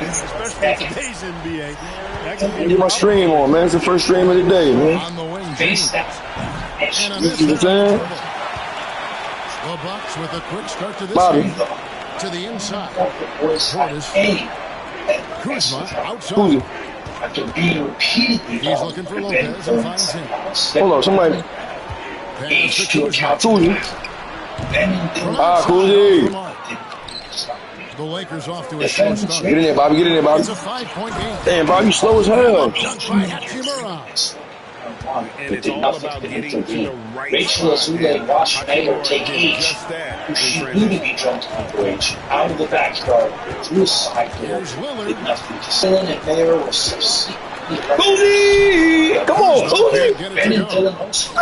especially in today's NBA. That can be Get my stream on, man. It's the first stream of the day, man. On the wing, Face that. You know what I'm saying? The Bucks with a quick start to this Bobby. game. To the inside. Hey, Kuzma outside. Who's it? after being repeatedly He's looking for Lopez and finds him. Hold on, somebody. Pass to Kuzma. Kuzma. Kuzma. The Lakers off to a short start. Get in there, Bobby. Get in there, Bobby. It's a 5-point game. Damn, Bobby, you slow as hell. Dunk by Hachimura. And it's all about getting to the right Rachel Azule watched Mayer take eight, just that. who she knew to be drunk underage, out of the backyard, through a side door, Here's Lillard. did nothing. Dylan and Mayer were subsequently Kuzma! Come on, Kuzma! Get it Ben to and go. Dylan also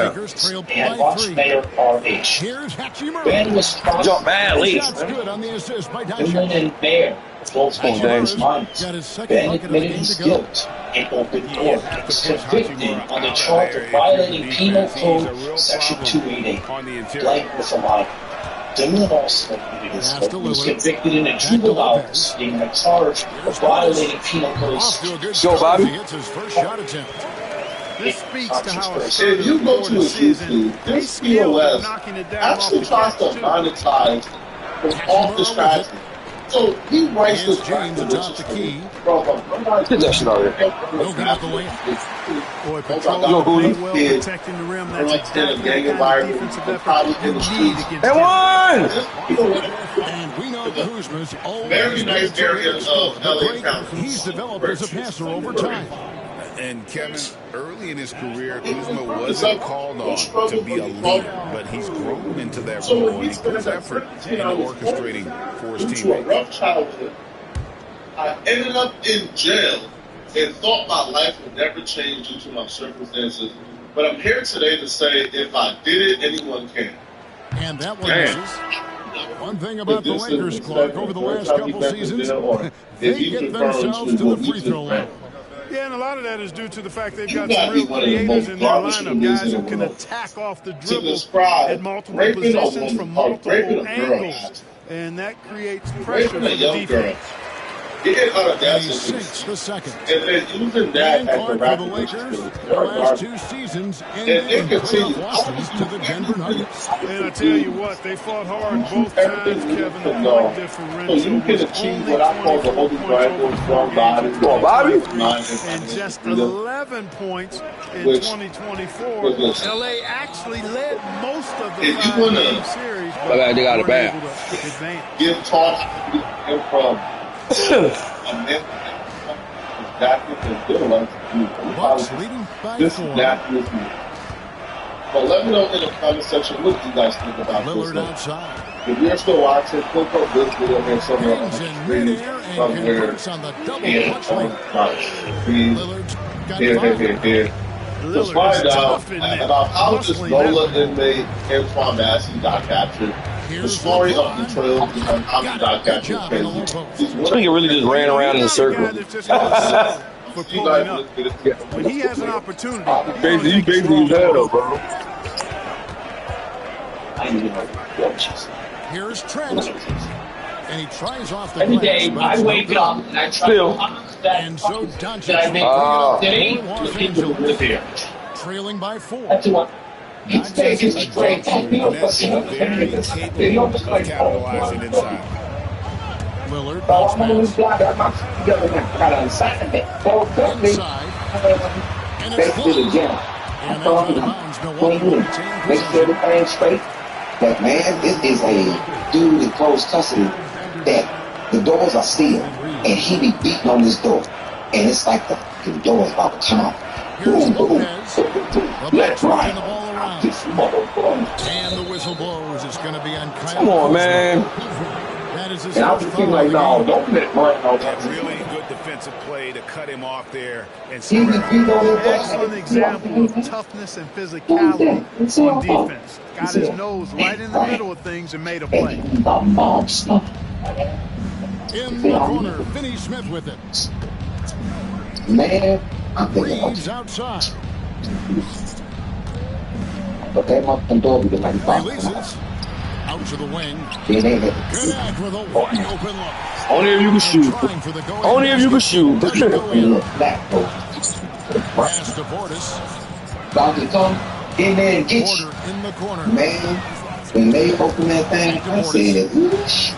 Lakers trailed and by watched 3. Mayer RH. Here's Hachimura. Ben was Jump bad late. Shots good on the assist by Dylan Dyson. and Mayer both on, on James. minds. Got his second Ben bucket of the admitted game his to go. guilt and opened door. He was convicted on the charge of violating Penal Code Section 288, blank with a lie. Dylan also admitted his guilt. He was convicted in a juvenile proceeding on a charge of violating Penal Code Off to a good Go, start Bobby. as he hits his first shot attempt. This speaks to how If assertive you go the to a Hornets is, and YouTube, they this skilled at POS knocking it down off actually the tries to catch, too. monetize from off the strategy. So he writes Here's this James atop the key. Get that shit out of here. No good at the lane. Boy, Go, patrolling go, the lane go. well, Yeah. protecting the rim. Or That's like in a exactly gang the kind of environment, defensive or effort probably you in the need streets. against And them. one! And we know Kuzma's always Very nice been area terrific. of LA Great. County. He's developed as a passer over time. And Kevin, early in his career, Kuzma wasn't called on to be a leader, but he's grown into that So role, when and he he puts spent effort about in 13 hours orchestrating for his due to a teammates. rough childhood, I ended up in jail and thought my life would never change due to my circumstances. But I'm here today to say if I did it, anyone can. And that one Damn. misses. One thing about the This is Lakers, Clark, over the last first time couple he's been in seasons, jail, or they is he get confirmed themselves to what the he free throw just line. Yeah, and a lot of that is due to the fact they've You got gotta some be real one of the creators most in their garbage lineup, leagues guys in who the can world. attack off the To dribble describe at multiple raping a positions woman from or raping multiple a girl, angles, and that creates pressure for raping a the young girl, defense. getting out of And that he sinks situation, the second. and then using that And as the Clark for the rapping Lakers, issue, the last two seasons ended And it in playoff continues. losses to the Denver Nuggets. And I tell you what, they fought hard both times, everything Kevin. The to point know. So differential you can was achieve only what I call the 24 holy points grail over of 4 strong body. games. Come on, Bobby. And just 11 points in Which 2024. was this. LA actually led most of the If you wanna- 5-game series, My bad, they got it weren't back. able to advance. Give talks and from that is good. Bucks leading by This 4. that is me. But let me know in the comment section what you guys think about Lillard this. outside. If you're still watching, click on this video here somewhere on the Hangs in screen. midair and Somewhere converts on the double here clutch on lane. my screen. Lillard's got Here. five. Let's Lillard find is out tough in there, about how this hustling NOLA that. inmate Antoine Massey got captured. The Here's story of LeBron. the trail behind how he Got got it. Good captured. job in the low post. I think it really just ran around in a He's not a circle. guy that's just gonna settle for You pulling guys up. look at it. When he has an opportunity, Basically, you basically his head up, bro. I didn't even know what Jesus. Here's Trent. And he tries off the Every glass, day but I it's no wake good. up and I try Still. to understand And so that Doncic I make today for Los with people who Angeles, live here. trailing by 4. That's what. It's great. It's great. Very capable of capitalizing inside. Lillard bounce pass. Inside. And it's blocked. And that's out of bounds. Milwaukee retain Make sure possession. everything's straight. But man, this is a dude in close custody that the doors are sealed and he be beating on this door. And it's like the door is about to come out. Here's Boom, boom. Lopez. The Left, Bucks working right. the ball around. This motherfucker. And the whistle blows. It's going to be on Kyle. Come on, man. That is his And I first was foul thinking of like, the no, game. don't let Martin know That that. really good defensive play to cut him off there and He was square beating on his Excellent example of toughness and physicality on defense. Got his nose right in the middle of things and made a play. The monster. In the corner, Finney Smith with it. Man, I'm thinking, Reeves outside. but that motherfucking door be like, Releases. Out to the wing. Then they had Connect with a wide open look. Only if you can shoot. Trying for the go-ahead Only if you can basket. shoot. Doesn't go in. look back. Pass to Portis. About to come in there and get you. Porter in the corner. Man, when they open that thing, I said, "Oosh."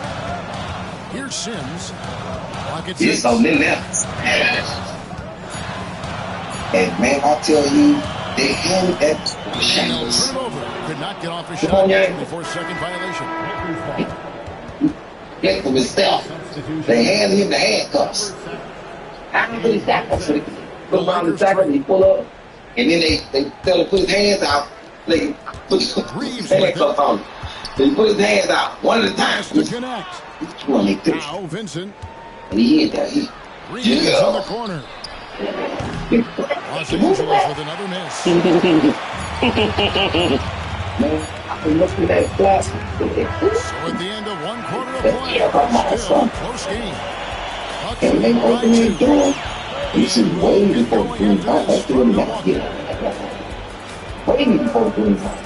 Here's Sims. Pocket It's six. on the left. And man, I tell you, they handled that And they'll shameless. turn it over. Could not get off a Come shot on, Yang. before second violation. Play for himself. They hand him the handcuffs. How many tackles? Put him on the tackle, he pull up. And then they tell him to put his hands out. They put his handcuffs on him. They put his hands out one at a time. Has to connect. Each one they three. Now Vincent. And he hit that. He, Reeves in the yeah. corner. Los Angeles with another miss. Man, I can look at that flash. So at the end of one quarter of play, Yeah, come on, still a son. close game. Bucks And they lead by open the 2. door. You see, way before doing that, that's the one that get way before doing that.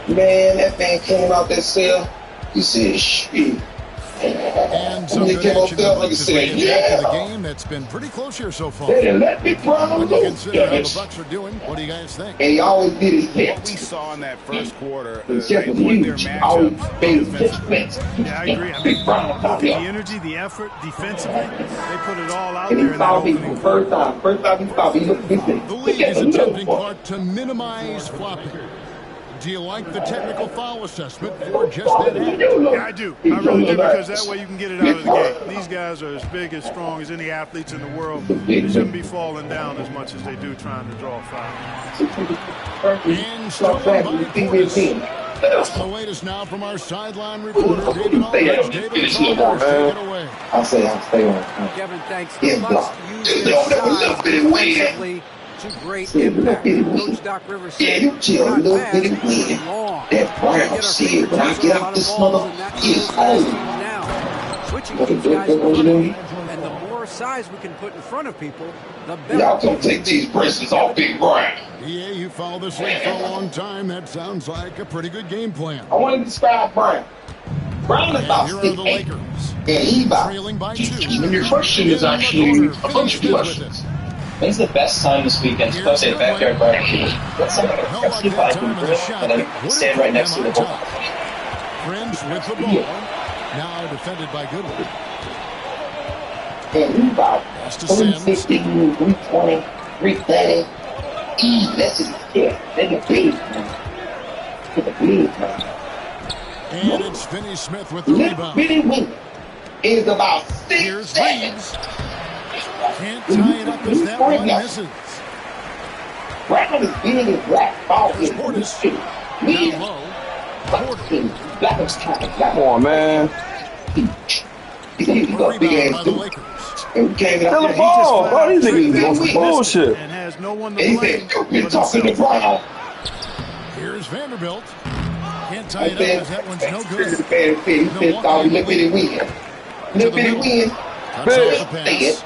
Man, that man came out that cell. He said, shit. And some When he good came up action there, to like he Bucks as they said, get back to the yeah. game that's been pretty close here so far. They done let me run When you loose. consider how the Bucks are doing, what do you guys think? And he always did his What we best. saw in that first quarter, The they chef was won their huge. Always matchups made his defensively. best. Yeah, I agree. I Big mean, Brown look out at the there. energy, the effort, defensively. They put it all out And there he in that saw me opening for quarter. the first time. First time he saw me, look, he said, The look league at is the little attempting, boy. Clark, to minimize flopping. Do you like the technical foul assessment for just that act? Yeah, I do. I really do, because that way you can get it out of the gate. These guys are as big, as strong as any athletes in the world. They shouldn't be falling down as much as they do trying to draw a foul. And stolen by Portis. The latest now from our sideline reporter, David Aldridge. David, take it away. I say I'll stay on. Kevin, thanks. Yeah, The Bucks block. use Just their don't have a little size bit of wind. defensively to great See, a little impact. bit of wind. Coach Doc Rivers Yeah, said, you chill a "Not little fast, bit of but wind. long." That We brown get our shit, fingertips when I on get a out lot this of balls, mother, and that's it's those fast on. teams now. Switching What keeps the guys fuck in front you of doing? people, and the more size we can put in front of people, the better. Y'all gonna take these bracelets off Big Brian. Yeah, you followed this league for a long time. That sounds like a pretty good game plan. I want to describe Brian. Brian is And about here are the 6'8", Lakers. and he about. Trailing by 2. And your question is actually a bunch of questions. When's the best time this weekend to post a backyard barbecue? Let somebody No come luck by that the time in the grill shot. and then stand right next to the Them on ball. top. Friends with the ball. Now defended by Goodwin. And he about Pass to Sims. 360, 320, 330. That's his yeah. That's a big man. That's a big man. And it's Finney Smith with the Little rebound. bitty wing is about Here's 6'7". Reeves. Can't tie it up as that one misses. Brown is big as black. Ball There's is Portis. Me. Down low. Porter. Black is kind of black. Come on, man. He got big Rebound by ass the dude. Lakers. And we came out Tell there. the ball, bro. These niggas on some bullshit. And has no one to And he blame said, "You've been but talking to himself. Brown." Here's Vanderbilt. Can't tie it up as that one's no good. He said, "Thought we look at it win. Look at it win." Cuts off the pass.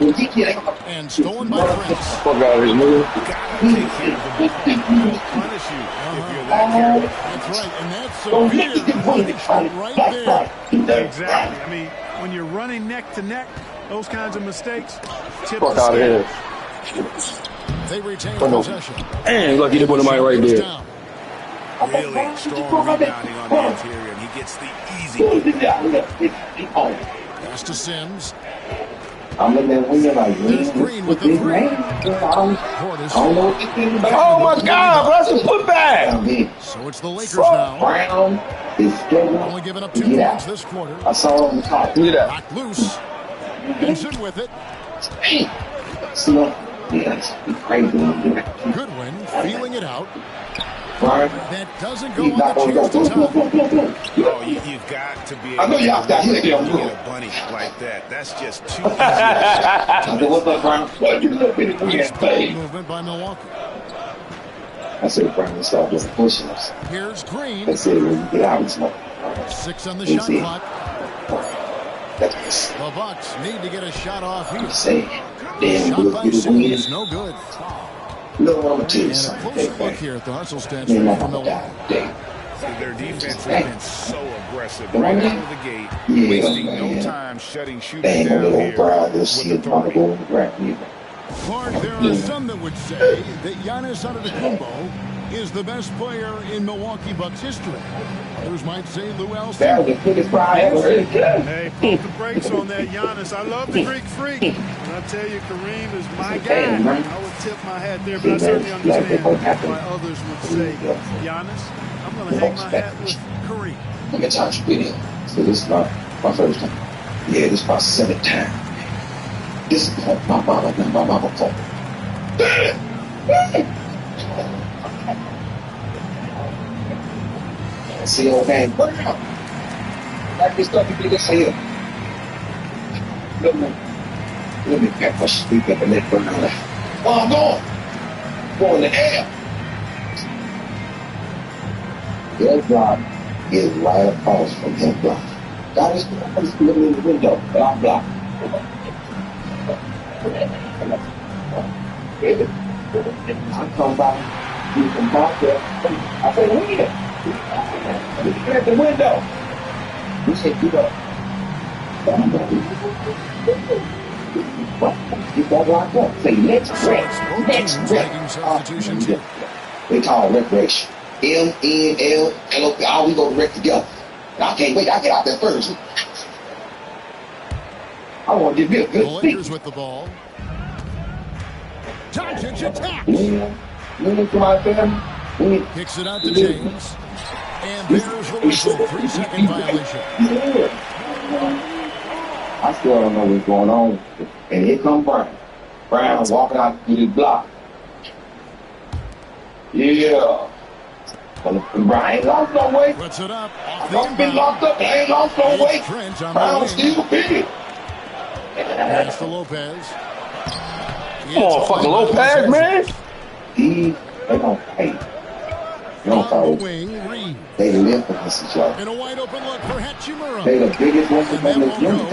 When he get out, And stolen by Prince. Fuck out of here, nigga. Gotta take care of the ball. They'll punish you if you're that careless. That's right, and that's don't severe look at the punishment right there. Exactly. I mean, when you're running neck to neck, those kinds of mistakes tip Fuck the out of scale. here. They retain Oh, no. possession. Damn, lucky to put him right Shoulders there. down. Really strong rebounding on the interior, and he gets the easy one. Pass to Sims. I'm looking at winning like There's Green with the this three. man. I don't Portis. know what to think about. Oh my God, bro, that's a putback. So it's the Lakers Fuck now. Brown is scheduled Only giving up to 2 get points out. this quarter. I saw him talk. Look at that. Knocked loose. Benson with it. Hey, see what? Yeah, it's crazy. Goodwin feeling it out. Brian, That doesn't go he's on not the gonna chance go. to tie. Oh, you've got to be I know able y'all got to hit get on a blue. bunny like that. That's just too easy. I said, what's up, Brian? What you look at it Nice again, ball babe? movement by Milwaukee. I said, Brian, let's start doing push-ups. Here's I Green. said, when you get out, it's like, 6 on the Easy. shot clock. that's The Bucks need to get a shot off here. say, damn, Shot we'll by get a Sims, win. no good. No, I'm gonna tell you And a something. close look here at the hustle stats Man, for I'm gonna Milwaukee. die today. Their defense has been so aggressive right out of the gate, wasting no time shutting shooters down here with authority. Clark, there are some that would say that Giannis Antetokounmpo is the best player in Milwaukee Bucks history. Others might say Lou Alcindor. That was the quickest cry ever. Hey, pump the brakes on that, Giannis. I love the Greek freak. And I tell you, Kareem is my guy. I would tip my hat there, but I certainly understand why others would say, Giannis, I'm going to hang my hat with Kareem. Look at Josh video. So this is my first time. Yeah, this is my 7th time. This is my mama phone. See, old man, burn out. Like this stuff, you can just say it. Let me pack my sleep up and let burn out. Oh, I'm going. Going to hell. Their block is right across from his block. God is looking in the window, but I'm blocked. I come by, you come back there. I say, wait. Look at the window. You say, get up. Get that locked up. Say, let's wreck. Let's wreck. They call recreation. MNL, all we go to wreck together. And I can't wait. I get out there first. I want to give you a good speech. Lakers with the ball. Doncic attacks. Kicks it out to James. And there's the whistle. 3-second violation. I still don't know what's going on. And here comes Brown. Brown walking out through the block. Yeah. And Brown ain't lost no way. Puts it up. I've been locked up. I ain't lost no way. Brown still big. Pass to Lopez. Come on, fucking Lopez, man. They don't pay. They don't follow. They live for this each other. And a wide open look for Hachimura. They the biggest ones in the room.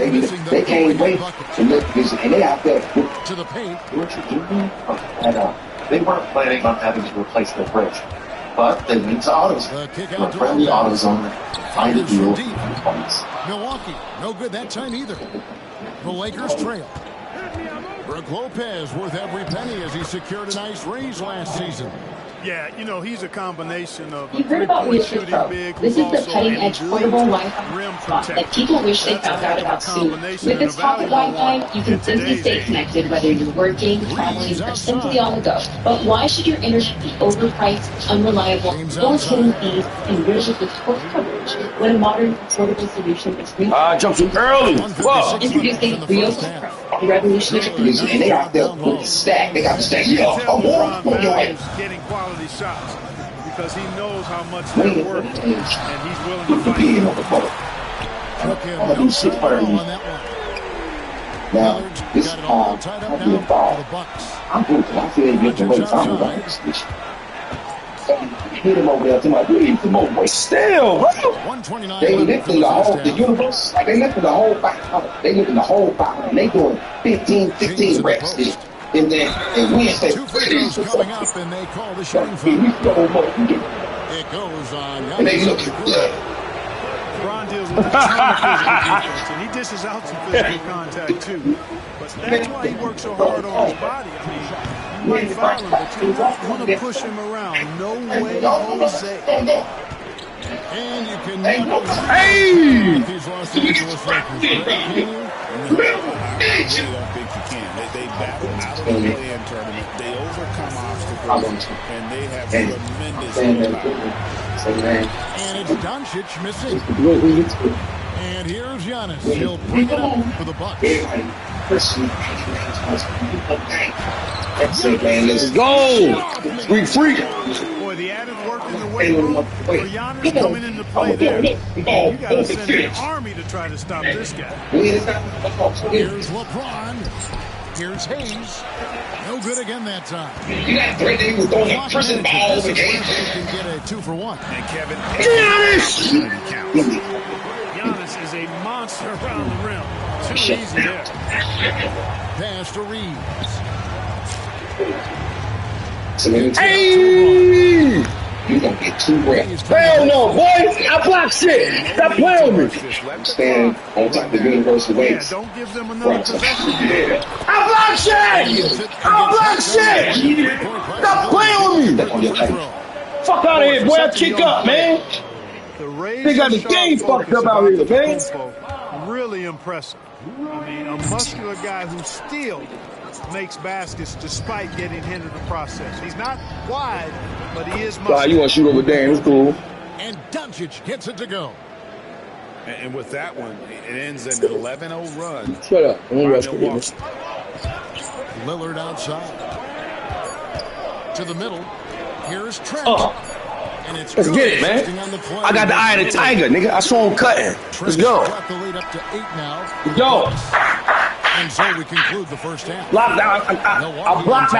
They can't wait to look this, and they out there to the paint. And they weren't planning on having to replace their bridge, but they went to AutoZone. Went friendly AutoZone. Find a deal. Milwaukee, no good that time either. The Lakers trail. Brook Lopez worth every penny as he secured a nice raise last season. Yeah, you know, he's a combination of You've heard about Whisper Pro. This is the cutting-edge portable Wi-Fi spot that people wish they found out about soon. With its pocket Wi-Fi, you can simply stay connected whether you're working, traveling, or simply on the go. But why should your internet be overpriced, unreliable, low-speed fees, and rigid with poor coverage when a modern, portable solution is free? Jumped too early. Whoa. Introducing Rio Pro, the revolutionary. And they out there with the stack. They got the stack. Yeah, I'm on your way. Getting quality shots because he knows how much they're worth and he's willing to fight. I'm gonna do 6 for you. Now, this is I'll be a ball. I'm good. I feel you get the way I'm about this. Hit him over there to my dude. Come on, boy. Still, they lifting the whole the universe. Like they lifting the whole back. They lifting the whole back. And they doing 15 reps. And then Wednesday, two free throws coming up, and they call the shooting foul. It goes on. And they look good. LeBron deals with a ton of physical defense, and he dishes out some physical contact too. But that's why he works so hard on his body. I mean, you might foul him, but you want to push him around. No way, Jose. And you can These Los Angeles Lakers. They battle out of the play-in tournament. They overcome obstacles, and they have tremendous impact. And it's Doncic missing. And here's Giannis. He'll bring it up for the Bucks. Let's go. We free. Boy, the added work in the weight room for Giannis coming into play there. You got to send an army to try to stop this guy. Here's LeBron. Here's Hayes. No good again that time. You got 3 days with throwing a prison ball over game. Can get a 2 for 1. And Kevin, Giannis is a monster around the rim. Too easy there. Pass to Reeves. Hey! You're going to get 2 reps. Hell no, boy. I block shit. Stop playing with me. I'm standing on top of the universal weights. Don't give them another possession. Yeah. I block shit. I block shit. Stop playing with me. Fuck out of here, boy. I kick up, man. They got the game fucked up out here, man. Really impressive. I mean, a muscular guy who still makes baskets despite getting hit in the process. He's not wide, but he is muscular. You want to shoot over there? It's cool. And Doncic gets it to go. And with that one, it ends an 11-0 run. Shut up. I'm gonna rest Lillard outside. To the middle. Here's Trent. And it's let's get it, man. I got the eye of the tiger, nigga. I saw him cutting. Let's go. The lead up to 8 now. Let's go. And so we conclude the first half. I blocked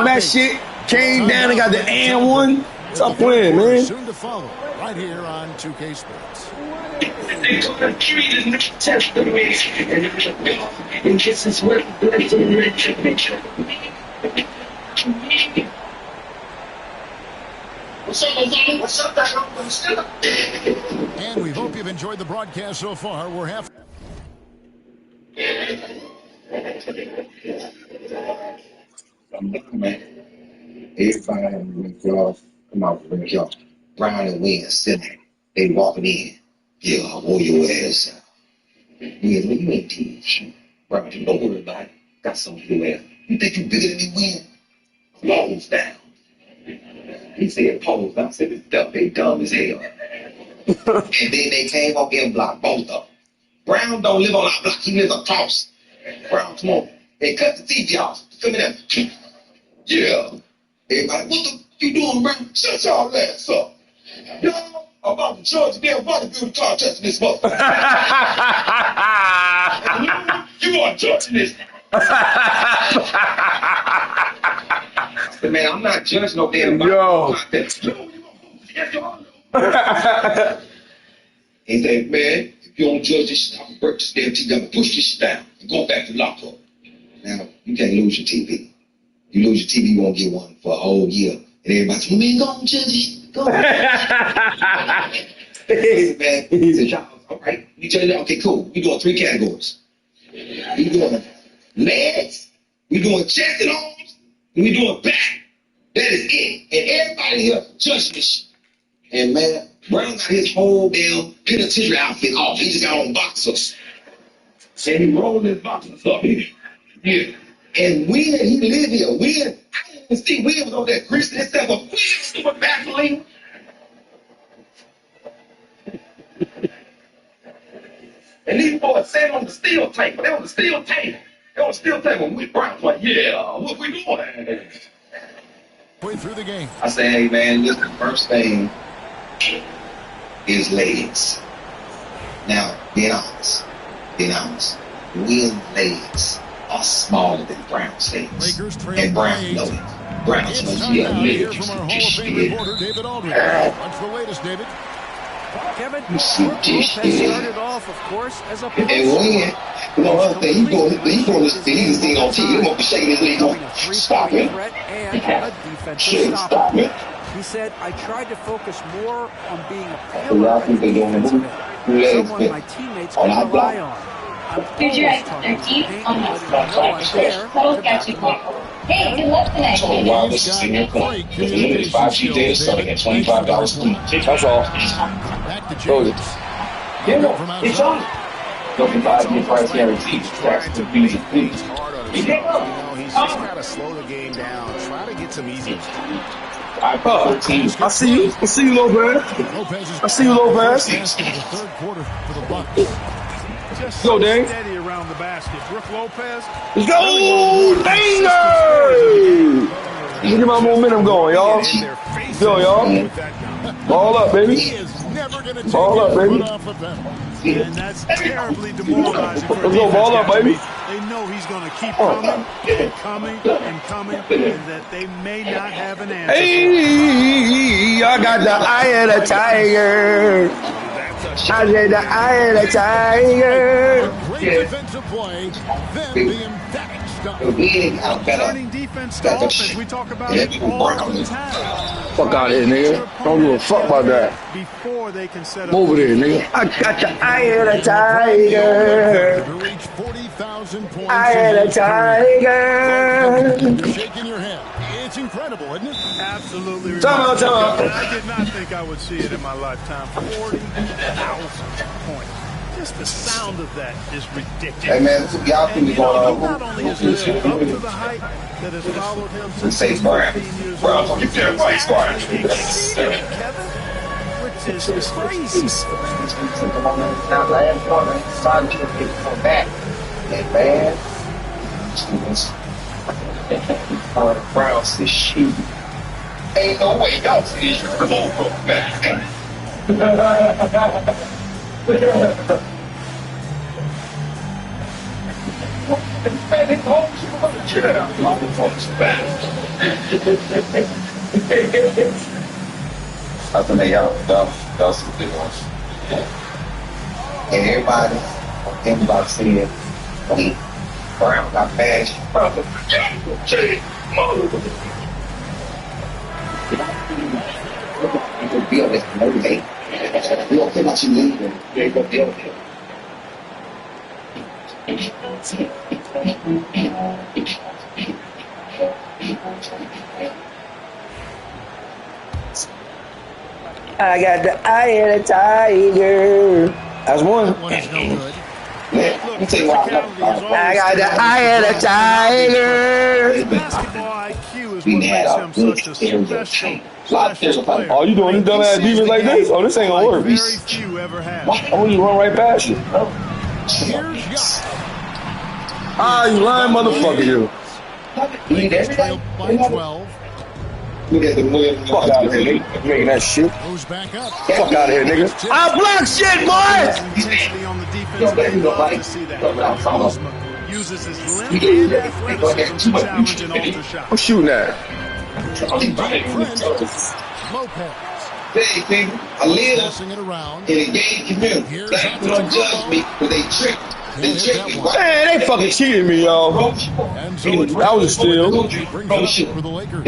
that shit. Came down and got the and one. Stop playing, man. Soon to follow, right here on 2K Sports. And we hope you've enjoyed the broadcast so far. We're half. Man, everybody in the y'all come out with y'all. Brown and Wayne sitting. They walking in. Yeah, I wore your ass out. Yeah, you ain't team shit. Brown, don't worry about it. Got something to wear. You think you bigger than me, Wayne? Pose down. He said pose down. I said, this stuff, they dumb as hell. And then they came up and blocked both of them. Brown don't live on our block. He lives across. Brown, come on. They cut the TV off. Come in there. Yeah. Everybody, what the you doing, Brown? Shut y'all ass up. Y'all about to charge the damn bodybuilder contest in this motherfucker. You are judging this. Man, I'm not judging no damn contest. He said, man, if you don't judge this shit, I'm going to break this damn TV. I'm going to push this shit down and go back to lock up. Now, you can't lose your TV. You lose your TV, you won't get one for a whole year. And everybody's like, man, go on, judge it. Go on. Hey, man, he said, y'all, all right. You tell you, okay, cool. We're doing 3 categories. We're doing legs, we're doing chest and arms, and we're doing back. That is it. And everybody here judging this shit. And, man, Brown got his whole damn penitentiary outfit off. He just got on boxers. And he rolled his boxers up here. Yeah. And when he lived here, when I didn't even see Will was over there greasing himself up. Will super Vaseline. And these boys sat on the steel table. They on the steel table. They on the steel table. And we Brown's like, yeah, what we doing? Way through the game. I say, hey man, listen, first thing is legs. Now, being honest. Will's legs are smaller than Brown's legs. And Brown knows it. Brown's knows he a little from our Hall of Fame reporter, David Aldridge. What's the latest, David? Kevin, Brook Lopez started off, of course, as a post. And when, you know, one thing, he going to see on TV. He won't be shaking his leg going, stop him. Stop him. He said, I tried to focus more on being a pillar and someone my teammates can rely on. Here's your expertise on this. Subtle catching ball. Hey, good luck tonight. So while this is in your point, with limited 5G data starting at $25 a month. That's all. Go it. Yeah, it's on. Don't be 5-year price guarantees. That's the fees and fees. He's got to slow the game down. Try to get some easy. I see you. I see you, Lopez. I see you, Lopez. Just go, Dane. Steady around the basket. Brook Lopez. Let's go, Danger! Get my momentum going, y'all. Yo, y'all. Ball up, baby. Ball up, baby. And that's terribly demoralizing. Let's go, ball up, baby. They know he's going to keep coming and coming and coming, and that they may not have an answer. Hey, I got the eye of the tiger. I said the eye of the tiger. Great defensive play, then the emphatic Turning defense to offense. We talk about it all the time. Fuck out of here, nigga. Don't give a fuck about that. Before they can set up. Over there, nigga. I got the eye of the tiger. Eye of the tiger. You're shaking your head. It's incredible, isn't it? Absolutely. Time out. I did not think I would see it in my lifetime. 40,000 points. Just the sound of that is ridiculous. Hey man, y'all think He not only has lived up to the height that has followed him since he was 15 years old, he's exceeded it, Kevin, which is crazy. Browns this shit. Ain't no way y'all see this come on back. I think y'all some good ones. And everybody said, hey, Brown got bad. You can build it, motivate. We don't care about you leaving. You ain't gonna build it. I got the eye of the tiger. That's one. That one is no good. Let me tell you why. I got the eye of the tiger. Basketball IQ is what makes him such a special player. Oh, you doing this dumbass defense like this? Oh, this ain't gonna work. Very few ever have. Oh, you run right past you. Ah, you lying motherfucker, you. Trailed by 12. Fuck out of here, nigga. You making that shit. Goes back up. Fuck out of here, nigga. I block shit, boy! Intensely on the defense, they love to see that. Kuzma uses his length and athleticism to challenge and alter shots. I'm shooting at. Lopez. Hey, I live Passing it around. in a gay community. They don't judge me, but they trick me. They trick me. Man, they fucking cheated me, y'all. And so That was a steal. brings it up for the Lakers.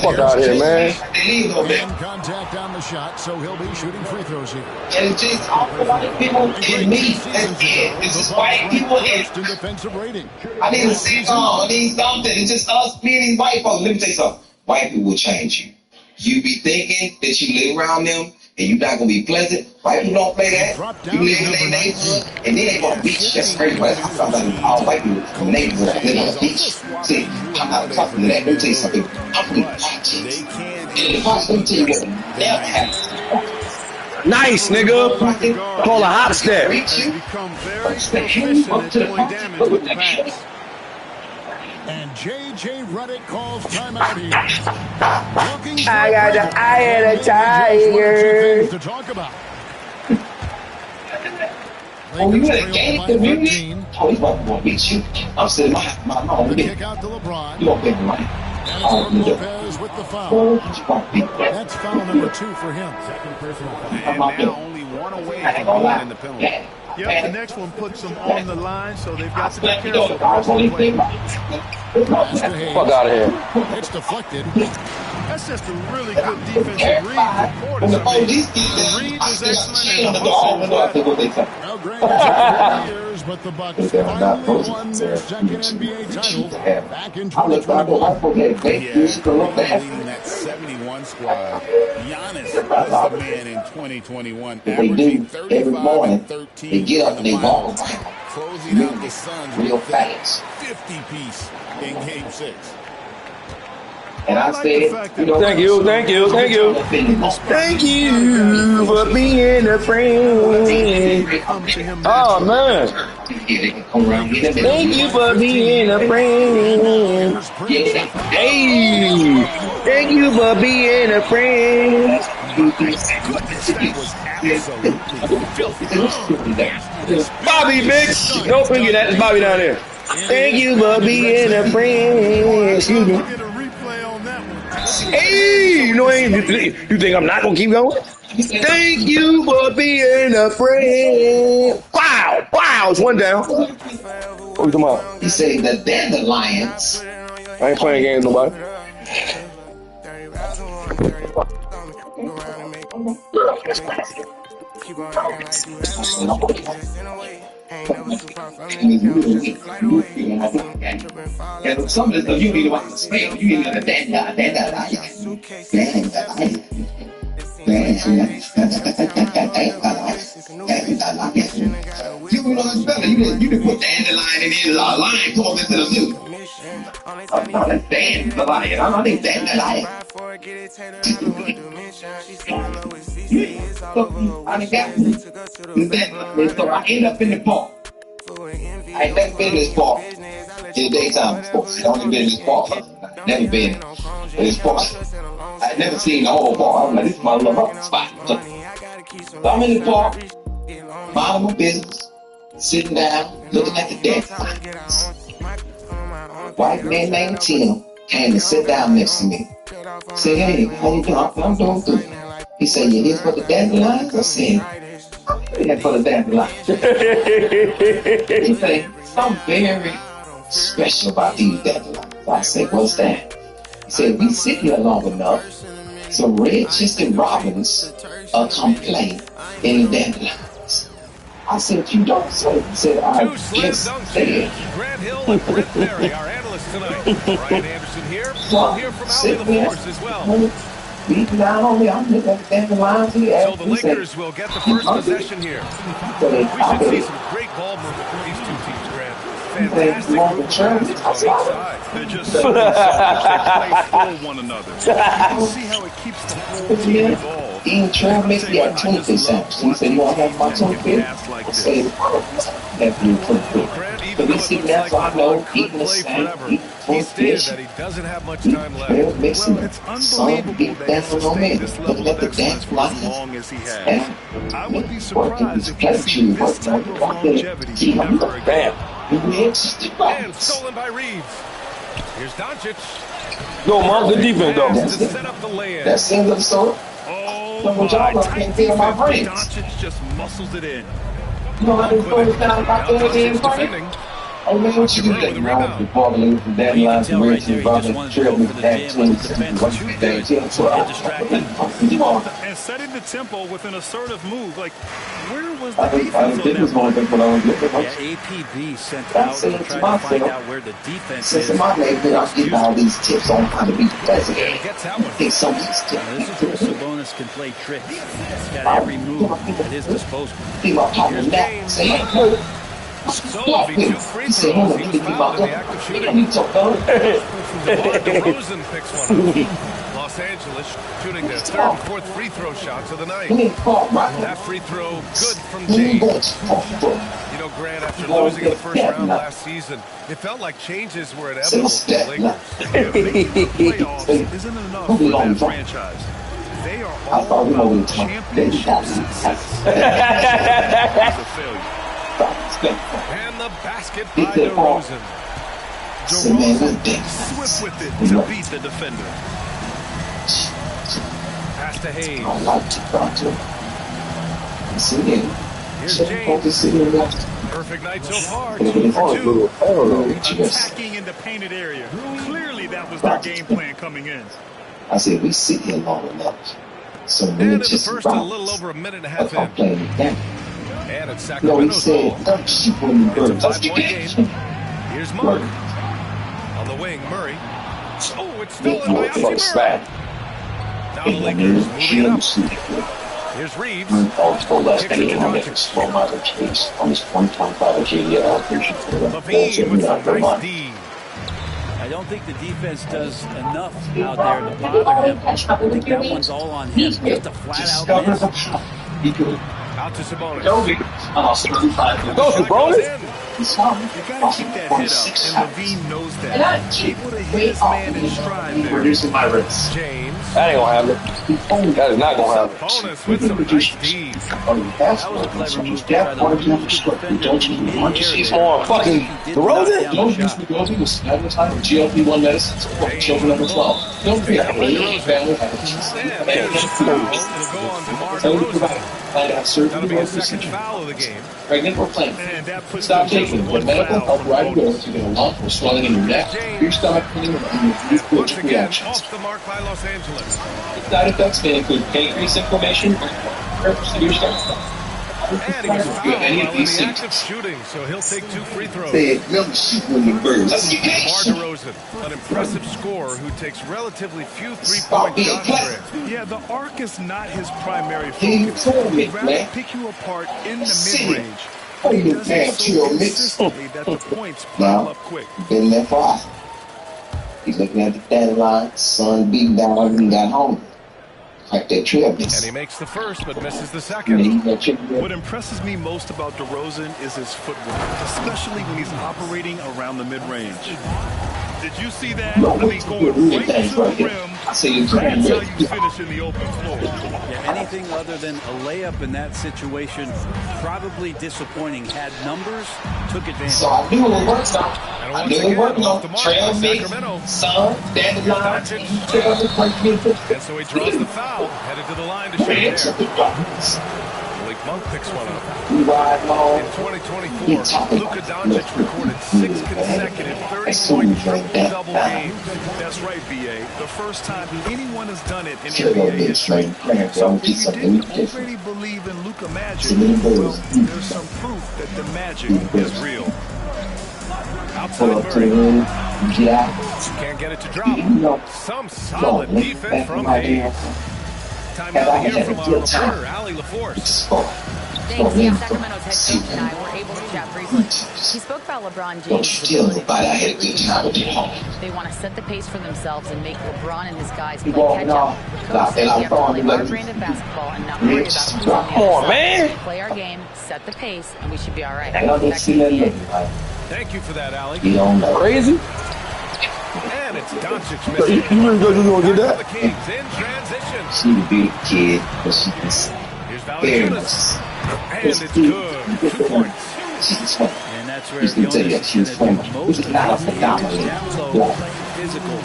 Fuck out of here, man. And contact on the shot, so he'll be shooting free throws here. And it's just all the white people and me. That's it. It's just white people and First in defensive rating. I need to see something. It's just us being these white folks. Let me tell you something. White people will change you. You be thinking that you live around them and you're not gonna be pleasant. White people don't play that. You live in their neighborhood and then they gonna beach. That's crazy. I feel like all white people from the neighborhood live on the beach. See, I'm not talking to that. Let me tell you something. I'm from the politics. And the politics, let me tell you what never happens. Nice, nigga. Call a hop step. Become very proficient at doing damage with the pass. And J.J. Redick calls timeout here. I got the eye of the tiger. To talk about. Oh, you had a game to me? Oh, he's about to beat you. I'm sitting my home. Kick out to LeBron. You don't get money. And it's Lopez with the foul. That's foul number 2 for him. Second personal foul. And now only one away from going in the penalty. Yep, the next one puts them on the line, so they've got to be careful. The rest of the way. Fuck out of here. It's deflected. That's just a really good defensive read for Portis. I mean, the read was excellent and the hustle was better. Well, Greg, it's been 4 years, but the Bucks finally won their second NBA title back in 2021. Leading that 71 squad. Giannis was the man in 2021, averaging 35 and 13 they get up and they ball. closing out the Suns with Real a fast. 50-piece in Game 6. And I said, Thank you. Thank you for being a friend. Oh, man. Thank you for being a friend. Hey, thank you for being a friend. Bobby, bitch. Don't forget that. It's Bobby down there. Thank you for being a friend. Excuse me. Hey, you know, you think I'm not gonna keep going? Thank you for being a friend. Wow, it's one down. What you talking about? He said the Dandelions. I ain't playing games, nobody. And some of the stuff you need to watch the spell. You need to dandelion. You know the spell. You can put dandelion in here. Lion comes into the zoo. That's dandelion. I don't think dandelion. So I end up in the park. I ain't never been in this park in the daytime before. I only been in this park. Never been in this park. I never seen the whole park. I'm like, this is my little spot. So I'm in the park, minding my business, sitting down, looking at the dandelions. White man named Tim came to sit down next to me. Said, hey, how you doing? I'm doing good. He said, you here for the dandelions? I said, I'm here for the dandelions. He said, something very special about these dandelions. I said, what's that? He said, we sit here long enough, so red-chested robins come play in the dandelions. I said, you don't say. He said, I guess they. Grant Hill and Brett Perry, our analysts tonight. Brian Anderson here. We'll hear from out of the force as well. Beating down on me, I'm looking at the dandelions here. So the Lakers will get the first possession here. We should see some great ball movement from these two teams, Grant. Fantastic movement on both sides. They're just so they play for one another. You can see how it keeps the whole team involved. Ian Trav makes me at 20%. He said, you want to have my 25th? I said, that's your 25th. So we see that's why I know eating the snack, he stated that he doesn't have much time left. They're mixing Well, it's unbelievable that he sustained this level of excellence for as long as he has. I would be surprised if he sees this type of longevity ever again. And stolen by Reeves. Here's Doncic. Yo, Mom, good defense, though. To set up the lay-in. That single sort. Oh, my tight defense. Doncic just muscles it in. You know how this goes down about Defending. Oh, man, what you do that? You know, the ball leaves the deadline to raise the ball and trail me back 20 What's the day? And setting the tempo with an assertive move. Like, where was the defense on that? APB sent out to try to find out where the defense is. Since my name, I'm getting all these tips on how to be president. Gets that one. Take some of these tips. This is where Sabonis can play tricks. He's got every move at his disposal. Be my partner now. Say, hey, So it'll be 2 free throws. He was fouled in the act of shooting. DeRozan picks one up. Los Angeles shooting their third and fourth free throw shots of the night. That free throw good from James. You know, Grant, after losing in the first round last season, it felt like changes were inevitable for the Lakers. Playoffs isn't enough for that franchise. They are all championship success. It's a failure. And the basket by DeRozan. DeRozan swift with it to beat the defender. Pass to Hayes. Here's James. Perfect night so far. 2 for 2. Attacking in the painted area. Clearly that was their game plan coming in. I said, we sit here long enough. So And in the first, a little over a minute and a half in. playing with them. And it's No, he Sacramento's said, ball. don't shoot when you It's a burn. 5-point game. Here's Mark. On the wing, Murray. Oh, it's stolen by Ossie Murray. Now the Lakers moving it up. Here's Reeves. Kicks it to Doncic. Levine with a nice D. I don't think the defense does enough out there to bother him. I think that one's all on him. Just a flat-out miss. Out to Sabonis. Go, Sabonis. You gotta keep that head up, and Levine knows that. Able to hit his man in stride there. Reducing my risk. James. That ain't gonna happen. That is not gonna happen. Bonus with some nice D. That was a clever move to try to lose the defender. She's on fucking DeRozan. Don't use the girls who was at the time with GLP-1 medicines for children under 12. Don't be a family. And there's the foul. It'll go on to Mark DeRozan. might have surgery. That'll be a second foul of the game. Pregnant or pregnant. Stop taking the medical help right away if you get a lump or swelling in your neck, your stomach pain, or your Once again, reactions. off the mark by Los Angeles. Side effects may include pancreas inflammation or severe stomach. And he was fouled while in the act of shooting, so he'll take 2 free throws. DeMar DeRozan, an impressive scorer who takes relatively few three-point shots. Yeah, the arc is not his primary focus. He'd rather pick you apart in the mid-range. He does it so consistently that the points pile up quick. Been there for us. He's looking at the deadline, sun beating down and got home. Like that trip. And he makes the first, but misses the second. What impresses me most about DeRozan is his footwork, especially when he's operating around the mid-range. Did you see that? I mean, going right to the rim. That's how you finish in the open floor. Yeah, anything other than a layup in that situation, probably disappointing. Had numbers, took advantage. So I knew it worked out. I knew it worked out. Trail mix, sun, dandelion, and so he draws the foul, headed to the line to shoot there. Malik Monk picks one up. In 2024, Luka Doncic recorded 6 consecutive 30-point triple-double games. That's right, B.A. The first time anyone has done it in NBA history. So if you didn't already believe in Luka Magic, well, there's some proof that the magic is real. Outside Murray. Can't get it to drop. Some solid defense from Hayes. Time out here from our reporter, Allie LaForce. Thanks. Yeah, Sacramento's head coach and I were able to chat briefly. He spoke about LeBron James' ability to they want to set the pace for themselves and make LeBron and his guys play catch-up. Coach said we have to play our brand of basketball and not worry about who's on the other side. Play our game, set the pace, and we should be all right. Thank you for that, Allie. You don't know. Crazy? And it's Doncic missing. You really gonna get that? The Kings in transition. She's a big kid, but she can. Here's Valanciunas. And it's good. 2 points. And that's where the onus is going to be most of the down low, physical,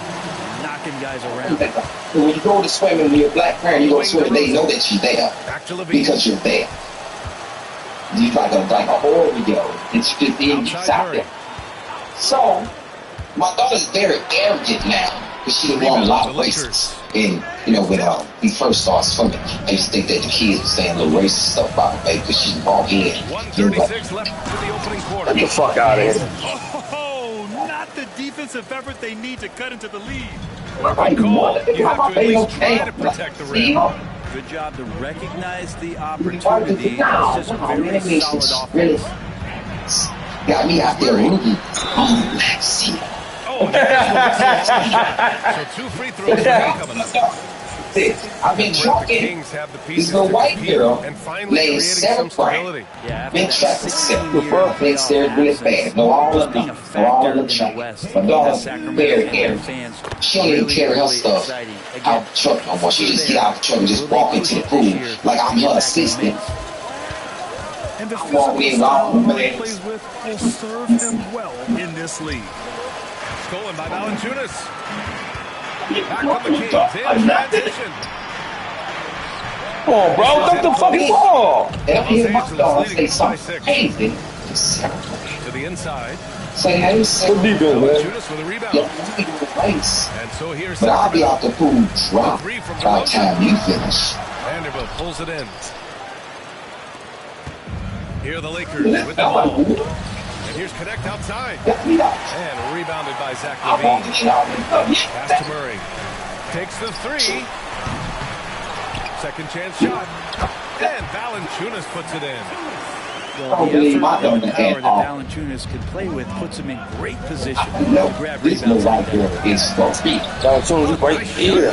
knocking guys around. When you go to swimming with your black parent, you go to swim, they know that you're there because you're there. You like a Oreo. It's just being out there. So, my daughter's very arrogant now because she didn't want a lot of races. And, you know, when he first started swimming, I used to think that the kids were saying little racist stuff about her, because she's bald head. 1:36 left to the opening quarter. Get the fuck out of here. Oh, not the defensive effort they need to cut into the lead. Good call. You have to at least try to protect the rim. Good job to recognize the opportunity. It's just very solid offense. Got me out there rooting. Oh, Maxie. Oh, so 2 free throws coming up. I've been talking. This little white girl laying 7 frame. Been traffic 7. Thinks they're really bad. No, all of them. No, all of them shot. My daughter's very arrogant. She don't even carry her stuff out the truck no more. She just get out the truck and just walk into the pool like I'm her assistant. And the physical style he plays with will serve him well in this league. Stolen by Valanciunas. Back from the Kings in transition. Come on, bro. Dump the fucking ball. And hear my dog say something crazy. To the inside. Say, hey, good defense, man. Valanciunas with a rebound. And so here's but I'll be out the pool drop by the time you finish. Vanderbilt pulls it in. Here are the Lakers with the ball. And here's Connect outside. And rebounded by Zach LaVine. Pass to Murray. Takes the 3. Second chance shot. And Valanciunas puts it in. Well, the effort and the power that Valanciunas can play with puts him in great position to grab rebounds like that. Valanciunas right here.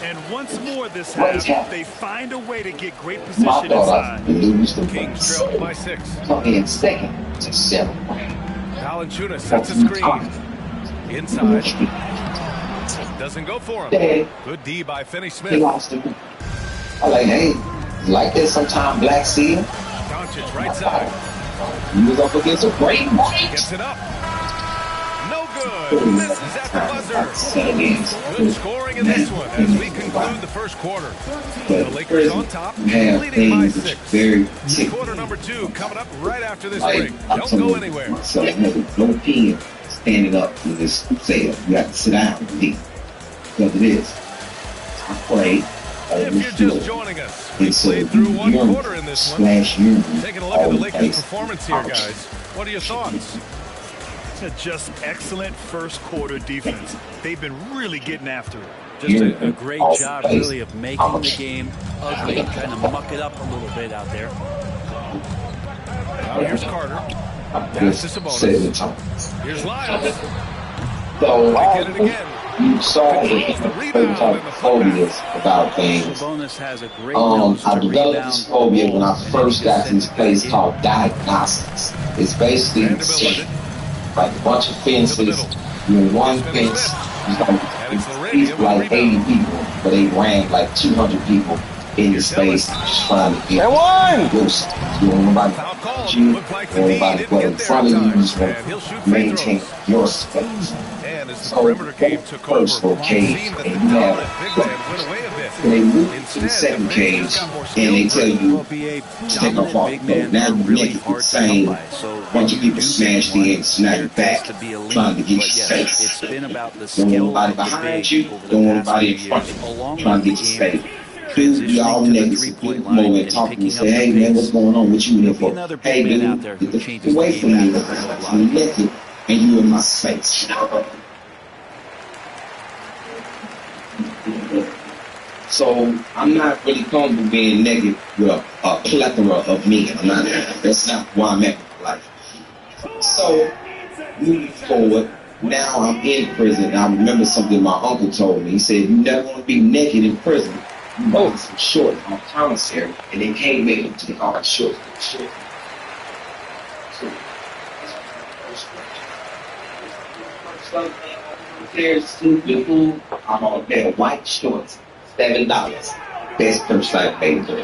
And once more this half, they find a way to get great position inside. Kings trail by 6. In second to 7. Valanciunas sets a screen. Inside. Doesn't go for him. Good D by Finney-Smith. He lost him. I like, hey, like this sometime, Black Seal. Doncic right side. He was up against a great white. Gets it up. No good. Misses at the buzzer. Good scoring in this one as we conclude the first quarter. The Lakers on top, leading by 6. Quarter number 2 coming up right after this break. Don't go anywhere. So no pen standing up in this sale. You have to sit down and leave. Because it is. I played. If you're just joining us, we played through one quarter in this one. Taking a look at the Lakers' performance here, guys. What are your thoughts? Just excellent first quarter defense. They've been really getting after it. Just a great job, really, of making the game ugly, trying to muck it up a little bit out there. Now here's Carter. Pass to Sabonis. Here's Lyles. So, They get it again. you saw the phobias about things. Sabonis has a great nose I to developed rebound. this phobia when I first got to this place called Diagnostics. It's basically like a bunch of fences. One fence is like 80 people, but they ran like 200 people in the space just trying to get close. You don't nobody touch you, nobody go in front of you, just want to maintain your space. So that first little cage, and you have they move to the second cage, and they tell you to take off all the clothes. Now you're naked with the same bunch of people smashed in and snapping back, trying to get your space. Don't want nobody behind you, don't want nobody in front of you, trying to get your space. Dudes be all naked, so people come over and talk to me and say, hey man, what's going on? What you here for? Hey dude, get the fuck away from me. I'm naked, and you in my space. So I'm not really comfortable being naked with a plethora of men. That's not why I'm at in life. So moving forward, now I'm in prison. And I remember something my uncle told me. He said, you never want to be naked in prison. You want some shorts on commissary, and they can't make them take off the shorts. So there's two people. I'm on a pair of white shorts. $7. Best purchase I paid for.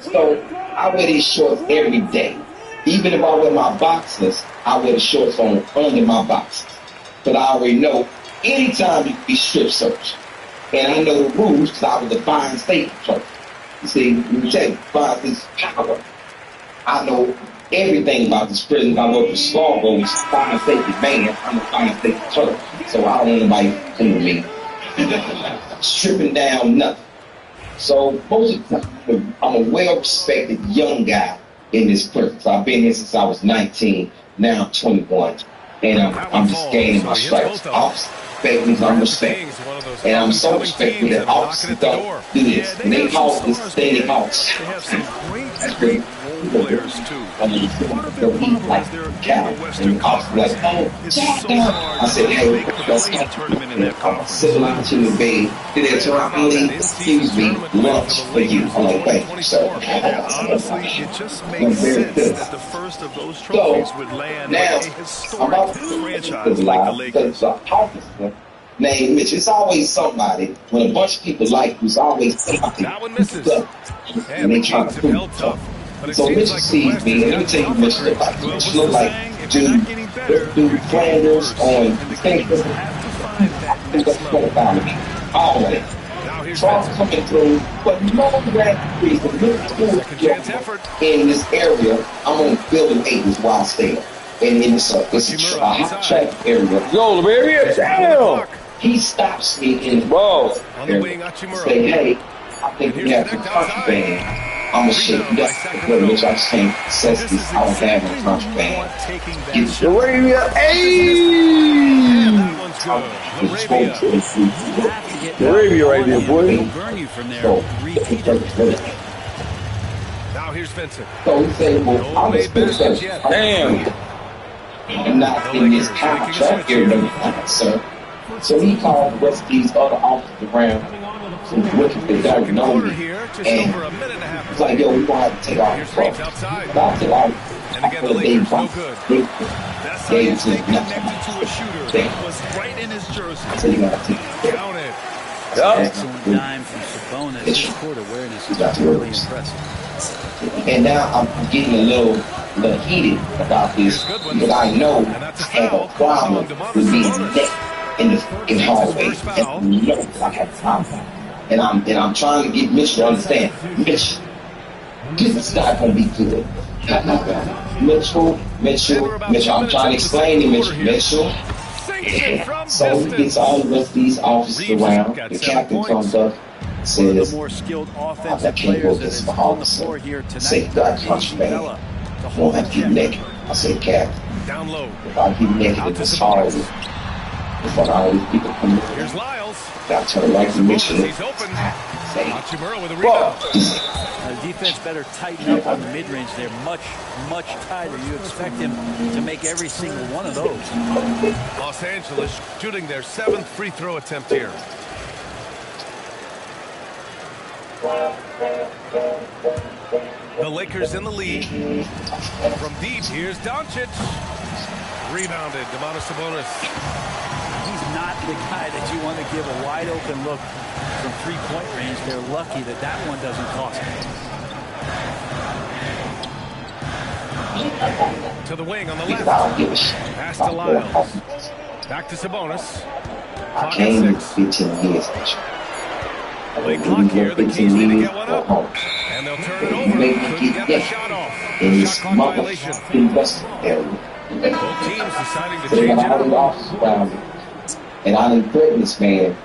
So I wear these shorts every day. Even if I wear my boxers, I wear the shorts on under my boxers. But I already know anytime you can be strip searched. And I know the rules because I was a fine state patrol. You see, you say fine state's power. I know everything about this prison. I work for Scarborough, fine state man. I'm a fine state patrol. So I don't want nobody come with me. Stripping down nothing. So most of the time, I'm a well-respected young guy in this prison. So I've been here since I was 19. Now I'm 21, and I'm just gaining my stripes. Officers respect me, I'm respected, and I'm so respectful that officers don't do this. And they call this thing they call. That's great. Players too. They'll eat like cow, and the officer like, oh, I said, hey, let's go. Civilize to the bay. Then they turn around and leave. Excuse me, lunch for you. I'm like, wait, so. Honestly, it just makes sense that the first of those trophies would land a historic franchise like the Lakers. Named Mitch. It's always somebody. When a bunch of people like you, it's always somebody. That one misses. And they try to prove something. So Mitch sees me, and let me tell you, Mitch look like. Mitch look like dude Flanders on Facebook. I think that's what about me. Always. Charles coming through, but no reason. In this area, I'm on building 8 is where I stay. And it's a hot track area. Yo, Lamarius, damn! He stops me in the road. Say, hey, I think we have some contraband. I'm gonna shake you up, which I just can't access this. I don't have no contraband. Arabia, Arabia right there, boy. Burn you from there. Now here's Vincent. So he said, well, I'm a special. Damn. I'm not in this contract here, no, sir. So he called the rest of these other officers around, which they don't know me. And it's like, yo, we gonna have to take off the clothes. But I'll take off. And again, the Lakers no good. That's how you stay connected to a shooter. Was right in his jersey. So you gotta take it. Count it. Excellent dime from Sabonis. His court awareness is really impressive. And now I'm getting a little heated about this because I know I have a problem with being neck in the fucking hallway. And I know I have a problem. And I'm trying to get Mitch to understand. Mitch, this is not going to be good. Mitchell, I'm trying to explain to Mitchell. So he gets all the rest of these officers around. The captain comes up, says, I can't go this for officer. Say, God, punch me. I won't have to get naked. I say, Captain, if I get naked in this hall, in front of all these people coming in, I turn right to Mitchell. Hachimura with a rebound. The defense better tighten up on the mid-range. They're much, much tighter. You expect him to make every single one of those. Los Angeles shooting their 7th free throw attempt here. The Lakers in the lead. From deep, here's Doncic. Rebounded, Domantas Sabonis. He's not the guy that you want to give a wide open look from three-point range. They're lucky that that one doesn't cost them. To the wing on the left. Pass to Lyles. Back to Sabonis. Clock at 6. Late clock here. The Kings need to get one up. And they'll turn it over. Couldn't get the shot off. Shot clock violation. Both teams deciding to change it up. And I done threaten this man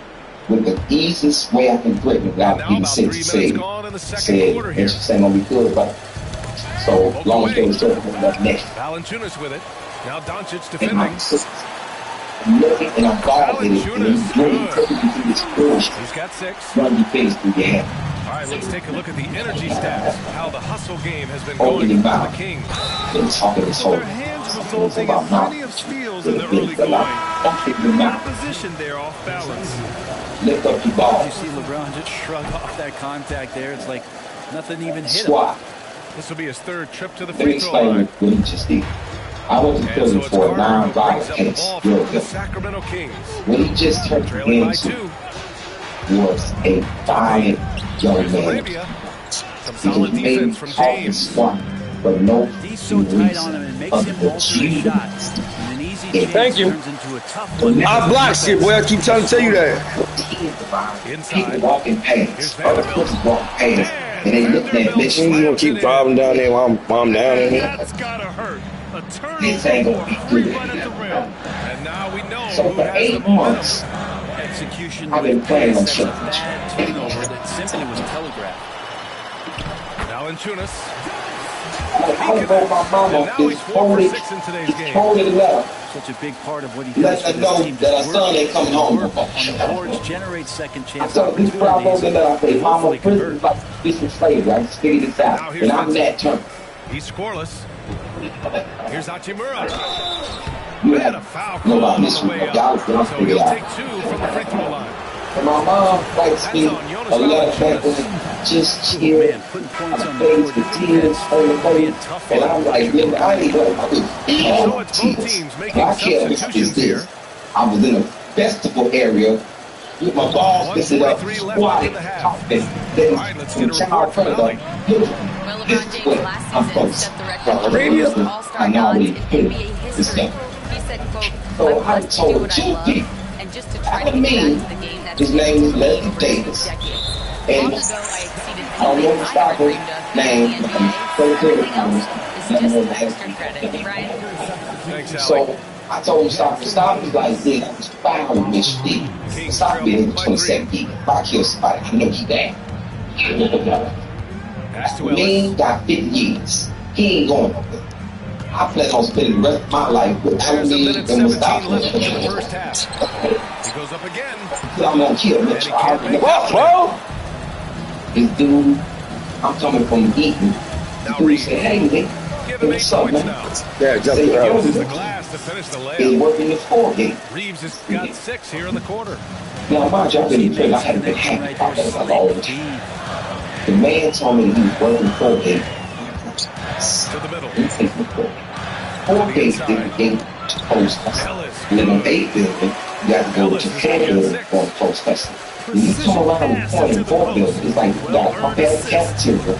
with the easiest way I can threaten him without even saying to say, it's just ain't gonna be good, but so long as they was talking about that next. Valanciunas with it. Now Doncic defending. And I'm ball-headed, and he's got 6. Run your face through your hand. All right, let's take a look at the energy stats. How the hustle game has been going for the Kings. Their hands resulting in plenty of steals in the early going. Out of position there, off balance. Lift up your ball. You see LeBron just shrug off that contact there. It's like nothing even hit him. This will be his 3rd trip to the free throw line. What he just did. I wasn't feeling for a non-violent case. The Sacramento Kings. What he just turned into was a violent young man. Solid defense from James. But no he's so tight on him and makes him alter his shots. And an easy chase turns into a tough one. I block shit, boy. I keep trying to tell you that. People walking past. Other person walking past. And they look at Mitch. You gonna keep driving down there while I'm down in here? That's gotta hurt. This ain't gonna be good. And now we know so for 8 months, execution I've been playing on shit. Turnover that simply was telegraphed. Valanciunas. I told my mama this folded letter. Such a big part of what he does for this team. That our son ain't coming home. On the boards, generates second chance opportunities. I say, Mama, prison is like this is slavery. I just figured this out. And I'm that term. He's scoreless. Here's Hachimura. And a foul call on the way up. So he'll take 2 from the free throw line. And my mom writes me a letter back with just chill. I'm faced with tears on the boat. And I'm like, I ain't going to all tears. I can't miss this. I was in a festival area with my balls lifted up, squatting, talking. Then some child predator. This is what I'm supposed to I know we hit this stuff. So I told two people. After me, his name is Leslie Davis. And I don't know the stopper name. So I told him stop. He's like, yeah, I was foul with Mitch D. Stop being 27 people. If I kill somebody, I know he bad. Me got 50 years. He ain't going nowhere. I plan on spending the rest of my life without me and without him. He goes up again. I'm gonna kill Mitch. This dude, I'm coming from Eaton. The dude said, hey, Nick, what's up, man? Yeah, jump it out. The glass to finish the layup. He's working his forehead. Reeves has got 6 here in the quarter. Now, mind you, I've been in prison. I haven't been happy about that all the time. The man told me he was working forehead. To the middle. 4 gates in post hustle. Live on 8 building, you got to go to 4 building for a post hustle. When you come around the point in 4 building, it's like you got a bad cafeteria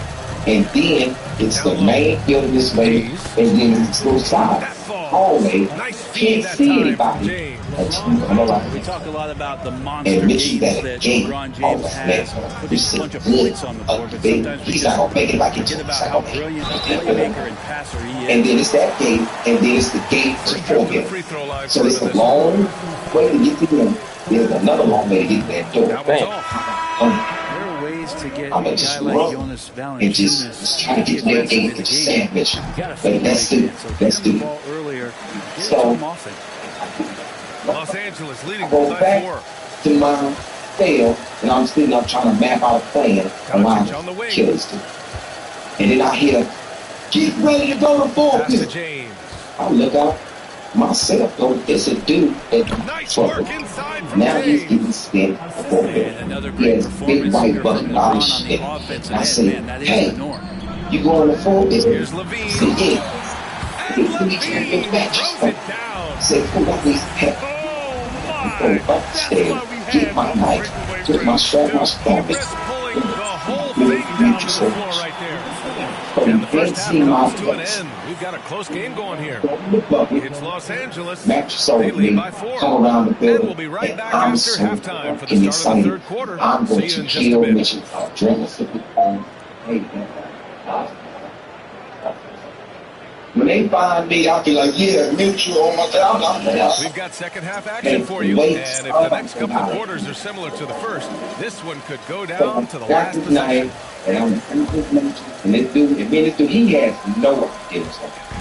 And then it's the main field this way, and then it's go side. Hallway, can't see anybody until you come around. We talk a lot about the monster games that LeBron James has, putting a bunch of points on the board, but sometimes he's not gonna make it like it's forget about how brilliant a playmaker and passer he is. And then it's that game, and then it's the game to forget. So it's a long way to get to them. There's another long way to get to that door. There are ways to get a guy like Jonas Valanciunas and just try to get their game to sandwich. But that's the earlier. So Los Angeles leading I go back 5-4. to my fail, and I'm sitting up trying to map out a plan around Killers. And then I hear, get ready to go to four. I look out myself, though, it's a dude that's trouble. Now he's getting spent for it. He has big white bucket body shit. And I say, hey, you going to four? Here's Levine. I say, yeah. Let me try to get back. I say, who got these pets? Go upstairs, get my knife, get my strap, my stomach. And the first half comes to an end. We've got a close game going here. It's Los Angeles. They lead by 4. And we'll be right back after halftime for the start of the third quarter. I'm going See you to in just a bit. When they find me, I'll be like, yeah, Mitchell on my side. We've got second half action for you. And if the next couple of quarters are similar to the first, this one could go down to the last possession. And this dude, he has no idea.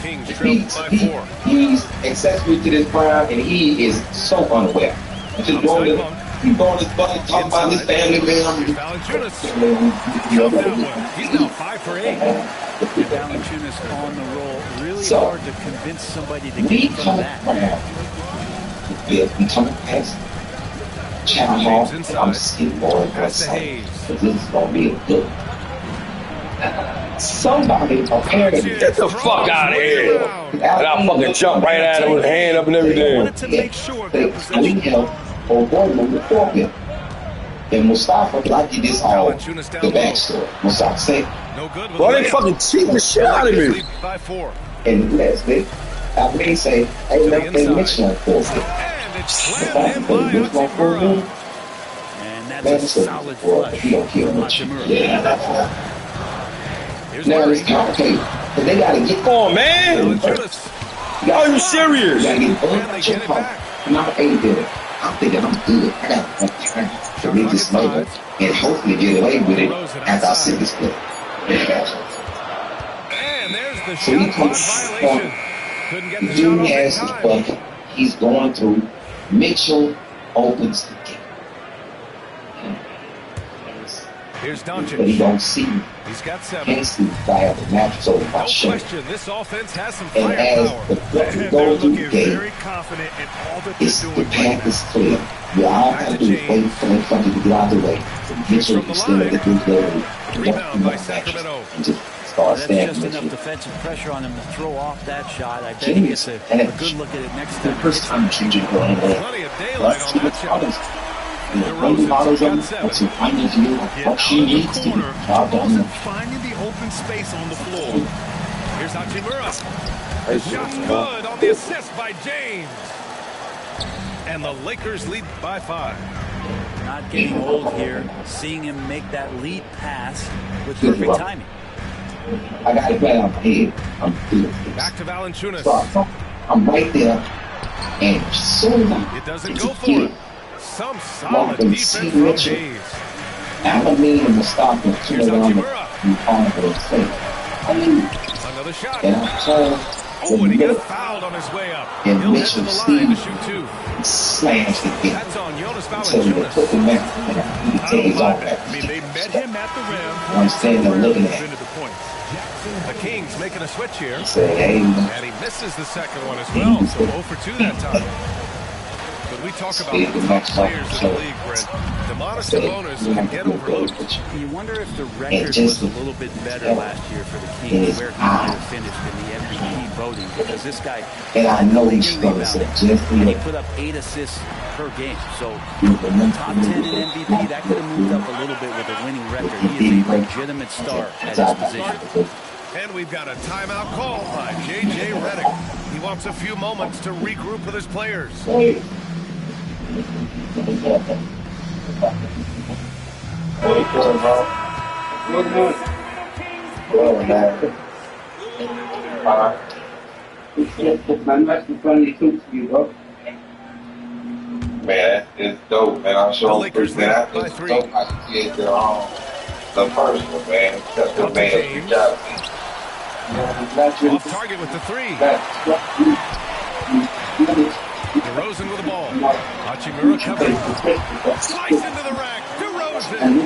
Kings trailed by 4. He's accessory to this crime, and he is so unaware. He's blowing his butt, talking about his family, man. He's now 5 for 8. Valanciunas on the roll. Really hard to convince somebody to get from that. We come past Channel Hall, and I'm sitting more and more saying, this is going to be a good. Somebody apparently get the fuck out of here. And I fucking jump right at him with a hand up and everything. We help or boy number 4 him. And Mustafa, like he did all the backstory. Mustafa say, well, they fucking cheat the shit out of me. And Leslie, after they say, hey, let me mix one for you. And that's a solid flush. Yeah, that's right. Now it's complicated. But they gotta get. Come on, man. Are you serious? Number 8 did it. I'm thinking I'm good. I got to read this later and hopefully get away with it as I see this clip. And there's the so he comes violation. Couldn't get the shot off has his bucket. He's going through. Mitchell opens the gate. Here's Doncic. But he don't see. He's got 7. Can't see the fire of the mattress over my shirt. Question, this offense has some and as firepower. the bucket goes through the gate, it's the path is clear. You all have to do is wait for the fucking to get out of the way. Mitchell can still get through the rebound by Sacramento. And just start standing. That's just enough defensive pressure on him to throw off that shot. I bet he gets a good look at it next time. The first time changing going there. Plenty of daylight on that shot. And the one bothers him, that's what I need to do, what she needs to do. Job done. Finding the open space on the floor. Here's Hachimura. The shot's good on the assist by James. And the Lakers lead by 5. Not getting old here. Seeing him make that lead pass with perfect timing. I got it right on my head. I'm feeling this. Back to Valanciunas. So, I'm right there. And soon it doesn't go for it. Some solid defense from James. Alameda and Mustafa turn around and on the state. Another shot. And I turn. Oh, and he got fouled on his way up. And He'll head Mitchell to the line to Steve shoot 2. Slams the game. That's on Jonas So they Valanciunas. put him back. He takes off back. I mean, they met him at the rim. I'm standing there looking at him. The Kings making a switch here. Say, hey, and he misses the second one as well. So 0 for 2 that time. But we talk about the top players in the league, Brent. Domantas Sabonis can get overlooked. You wonder if the record was a little bit better last year for the Kings, where he might have finished in the MVP voting, because this guy, and I know he's going to say, and he put up 8 assists per game. So top 10 in MVP, that could have moved up a little bit with a winning record. He is a legitimate star at his position. And we've got a timeout call by J.J. Redick. He wants a few moments to regroup with his players. Man, it's dope, man. I'm sure it's dope. I can get the first one, man. That's what made us good job. Off target with the three. DeRozan with the ball. Hachimura covering. Slice into the rack. DeRozan.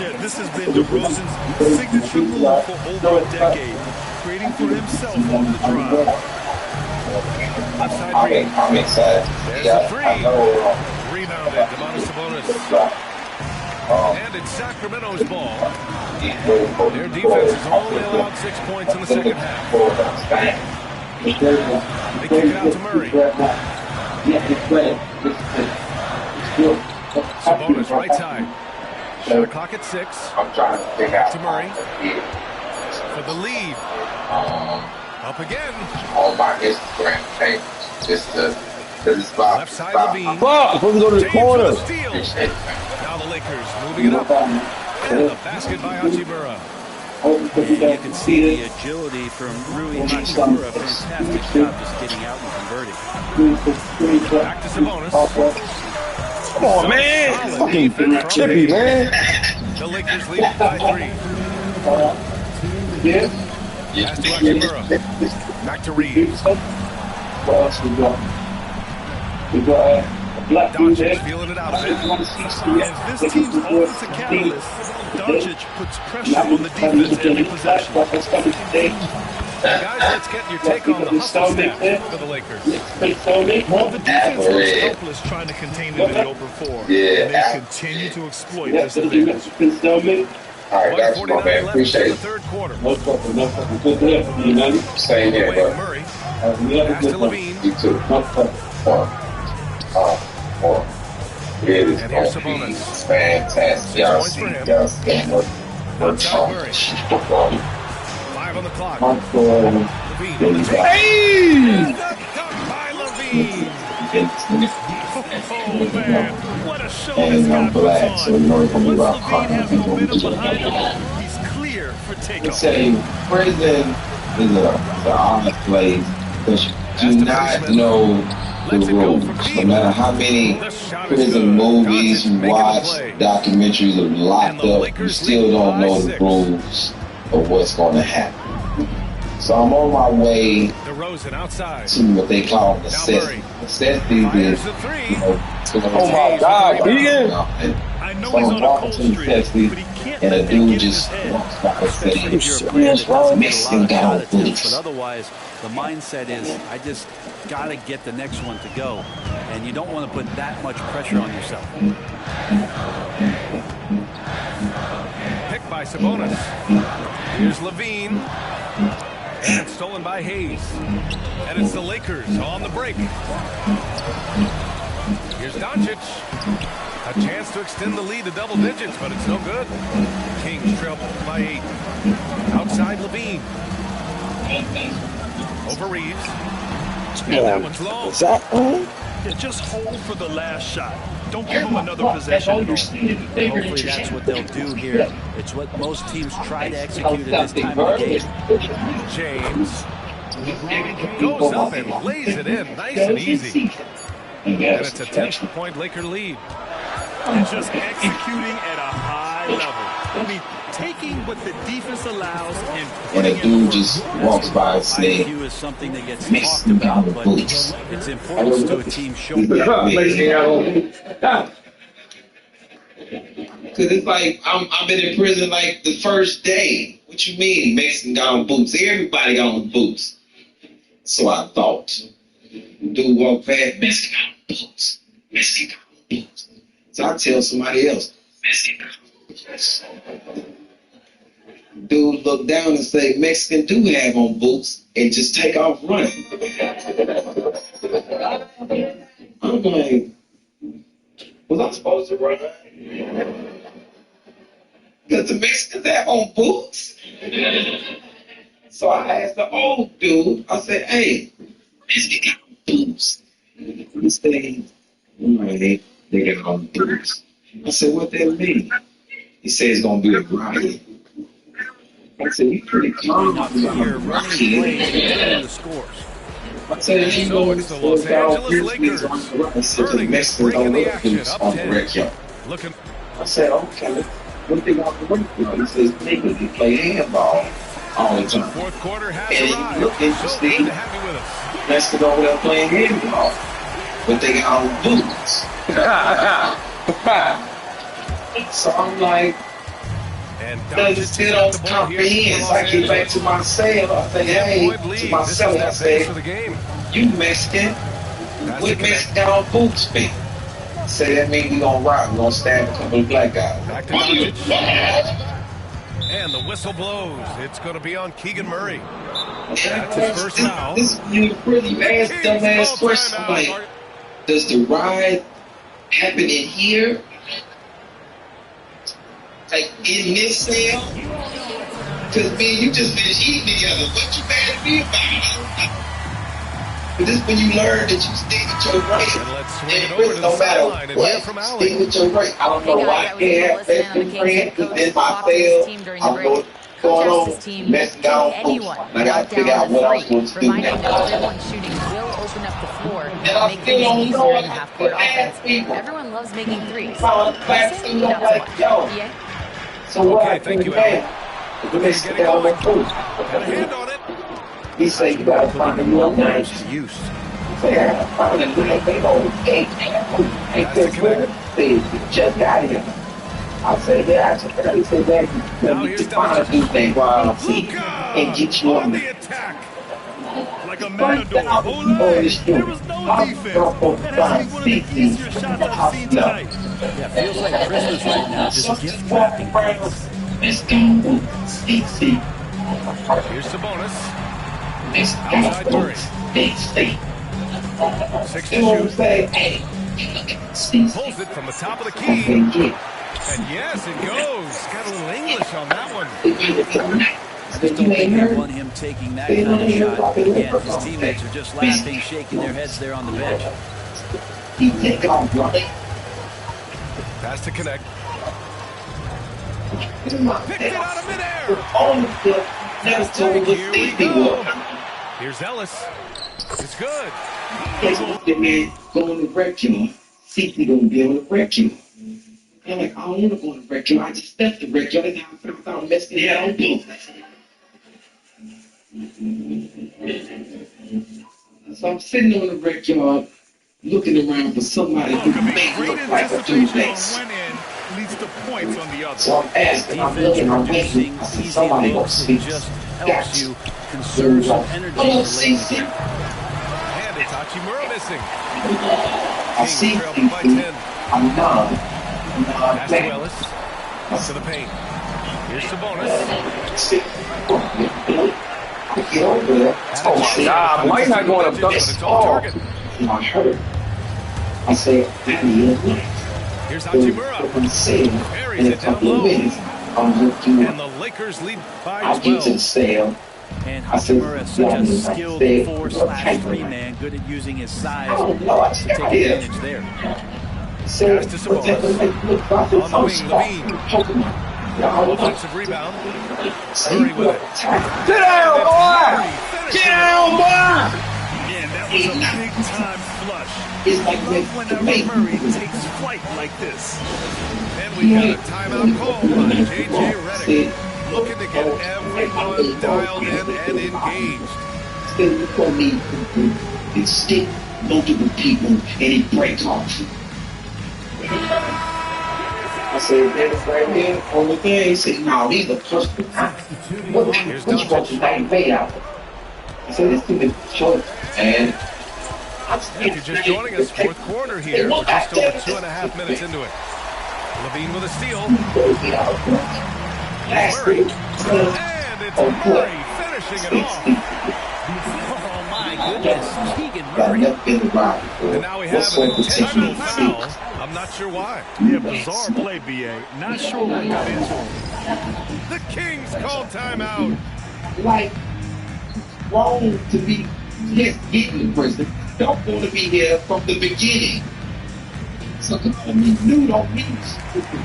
Yeah, this has been DeRozan's signature move for over a decade, creating for himself on the drive. Left side Reed. I'm excited. There's the three. Rebounded. Domantas Sabonis. And it's Sacramento's ball. Their defense has only allowed 6 points in the second half. They kick it out to Murray. Sabonis right side. Shot clock at 6. I'm trying to figure out to Murray for the lead. Up again. All my Instagram page. It's left side Levine. Fuck! Supposed to go to the corner. Now the Lakers moving it up. And the basket by Hachimura. And you can see the agility from Rui Hachimura. Fantastic job just getting out and converting. Back to Sabonis. Come on, man. Fucking chippy, man. The Lakers lead by 3. Pass to Hachimura. Back to Reeves. Doncic feeling it out a bit. As this team's offensive catalyst, Doncic puts pressure on the defense every possession. Guys, let's get your take on the hustle stats for the Lakers. Well, the defense looks helpless trying to contain it in the open floor. And they continue to exploit this advantage. All right, that's my man. Appreciate it. Third quarter. Same here, bro. Murray. Pass to Levine. You too. It is And here's going to be Sabonis. fantastic. Y'all see Murray. 5 on the clock. Levine on the take. Hey! By Levine. Oh, man. What a show And this I'm guy black, puts so on. you know it's going to be Once about Levine has He's going to momentum be behind him, he's clear for I takeoff. say prison is a honest place because you do not know the rules. No matter how many prison movies you watch, documentaries of locked up, you still don't know the rules of what's going to happen. So I'm on my way DeRozan outside. to what they call necessity. Necessity is, Oh my God, Vegan! I know he's on a cold streak, but he can't and a let that dude get in his just head. walks by and Especially if you're a says, player that doesn't Mexican get a lot got of shot attempts, boots. but otherwise the mindset is I just got to get the next one to go, and you don't want to put that much pressure on yourself. Picked by Sabonis. Here's Levine. And it's stolen by Hayes. And it's the Lakers on the break. Here's Doncic. A chance to extend the lead to double digits, but it's no good. Kings trail by 8. Outside Levine. Over Reeves. And that one's long. Is that Yeah, just hold for the last shot. Don't give him another possession. Hopefully that's what they'll do here. It's what most teams try to execute at this time of the game. James goes up and lays it in nice and easy. And it's a 10-point Laker lead. And just executing at a high level. I mean, taking what the defense allows And a dude just walks by and says, IQ is something that gets talked about, but it's important to a team showing Because it's like, I've been in prison like the first day. What you mean Mexican got on boots? Everybody got on boots. So I thought. Dude walk past, Mexican got on boots. Mexican got on boots. So I tell somebody else, Mexican got on boots. Dude look down and say, Mexican do have on boots, and just take off running. I'm like, Was I supposed to run? Because the Mexicans have on boots. So I asked the old dude, I said, hey, Mexican got on boots. He said, right, they got on boots. I said, what that mean? He said it's going to be a riot. I said, you pretty calm. Here, running plays, the scores. I said, he So it's the Los Angeles Lakers. Burning is breaking the action up 10. Looking. I said, okay, what they want to work for? He says, nigga, you play handball all the time. Fourth quarter has And arrived. it looked interesting. So good to have you with us. Mexico over there playing handball, but they got on boots. So I'm like, does it don't comprehend? So I get back to my cell. I say, hey, to myself, I say, you Mexican, what Mexican got on boots be? Say that means we gonna rock, we gonna stab a couple of black guys. Back to Doncic. And the whistle blows. It's going to be on Keegan Murray. That's his first foul. You really asked dumbass question like, does the ride happen in here? Like in this cell? Because me and you just finished eating together. What you mad at me about? But this when you learn that you stick with your right. And really no matter what, stick with your right. I don't know why I can't have best friend, because then my fail, I'm going on, messing down. I got to figure out what I was going to do next. And I still don't know what to ask people. Everyone loves making threes. So what I think you have? The Mexican guy on my foot. He said, you gotta find a new nice use. Say, I gotta find a new ain't this where they just got here. I said, yeah, I said, he said, that you need to find a new thing while I'm seeing and get you on the attack. Like a matador. There was no defense. That has to be one of the easier shots I've seen tonight. Yeah, feels like Christmas right now. Just gift wrapping. Here's Sabonis. Outside Murray. 6 to shoot. Pulls it from the top of the key. And yes, it goes. Got a little English on that one. I just don't think they want him taking that kind of shot. Again, his teammates are just laughing, shaking their heads there on the bench. Pass to connect. Picked it out of midair. Here we go. Here's Ellis. It's good. Going to wreck you. See if you're going to be able to wreck you. I'm like, I don't want to go to wreck you. I just stepped to wreck you. I found messing head on blue. So I'm sitting on the wreck yard, looking around for somebody who can make me look like a two-face. Leads to points on the other. So I'm asking, I'm looking, I'm waiting. I see somebody gonna speak. Helps you conserve some energy. Come on, CC. And it's Hachimura missing. I see CC. I'm numb. Pass to Ellis. To the paint. Here's Sabonis. Get over there. Oh, nah, Mike not going up. It's all target. I heard. I say, here's Hachimura. Buries it down low. And the Lakers lead by 12. I get to the sale. And Hachimura is such a skilled 4/3 man, good at using his size to take advantage there. Pass to Sabonis. On the wing, Levine. Offensive rebound. Murray with it. Get down, boy! Get down, boy! Man, that was a big-time flush. Love whenever Murray takes flight like this. And we got a timeout call by J.J. Redick. Looking to get everyone dialed in and engaged. Still for me, and stick multiple people and he breaks off. I said, that's right here on the thing. He said, no, these are personal. What you want to pay out? I said, this is short. And if you're just joining us, fourth quarter here. We're just over 2.5 minutes into it. Levine with a steal. Murray. And it's Murray finishing it off. Oh my goodness, Keegan Murray. And now we have an intentional foul. I'm not sure why. Yeah, bizarre play, B.A. Not sure what got into him. The Kings call timeout. Like, wrong to be just getting the person. Don't want to be here from the beginning. So come on, me new don't mean stupid.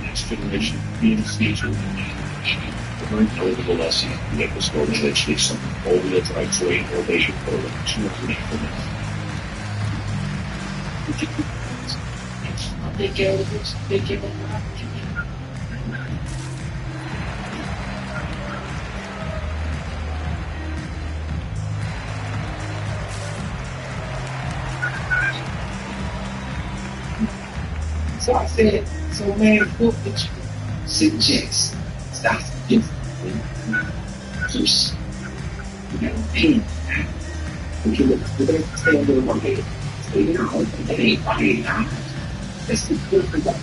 Next generation being scheduled. Very political lesson. Make the score eventually some all-wheel drive train elevation for like 200 increments. Take care of this. Take care of that. So I said, so man, what would you suggest? Stop just you got a pain. If you look at the stand there one day, say, you know, that ain't right now. That's the good for that.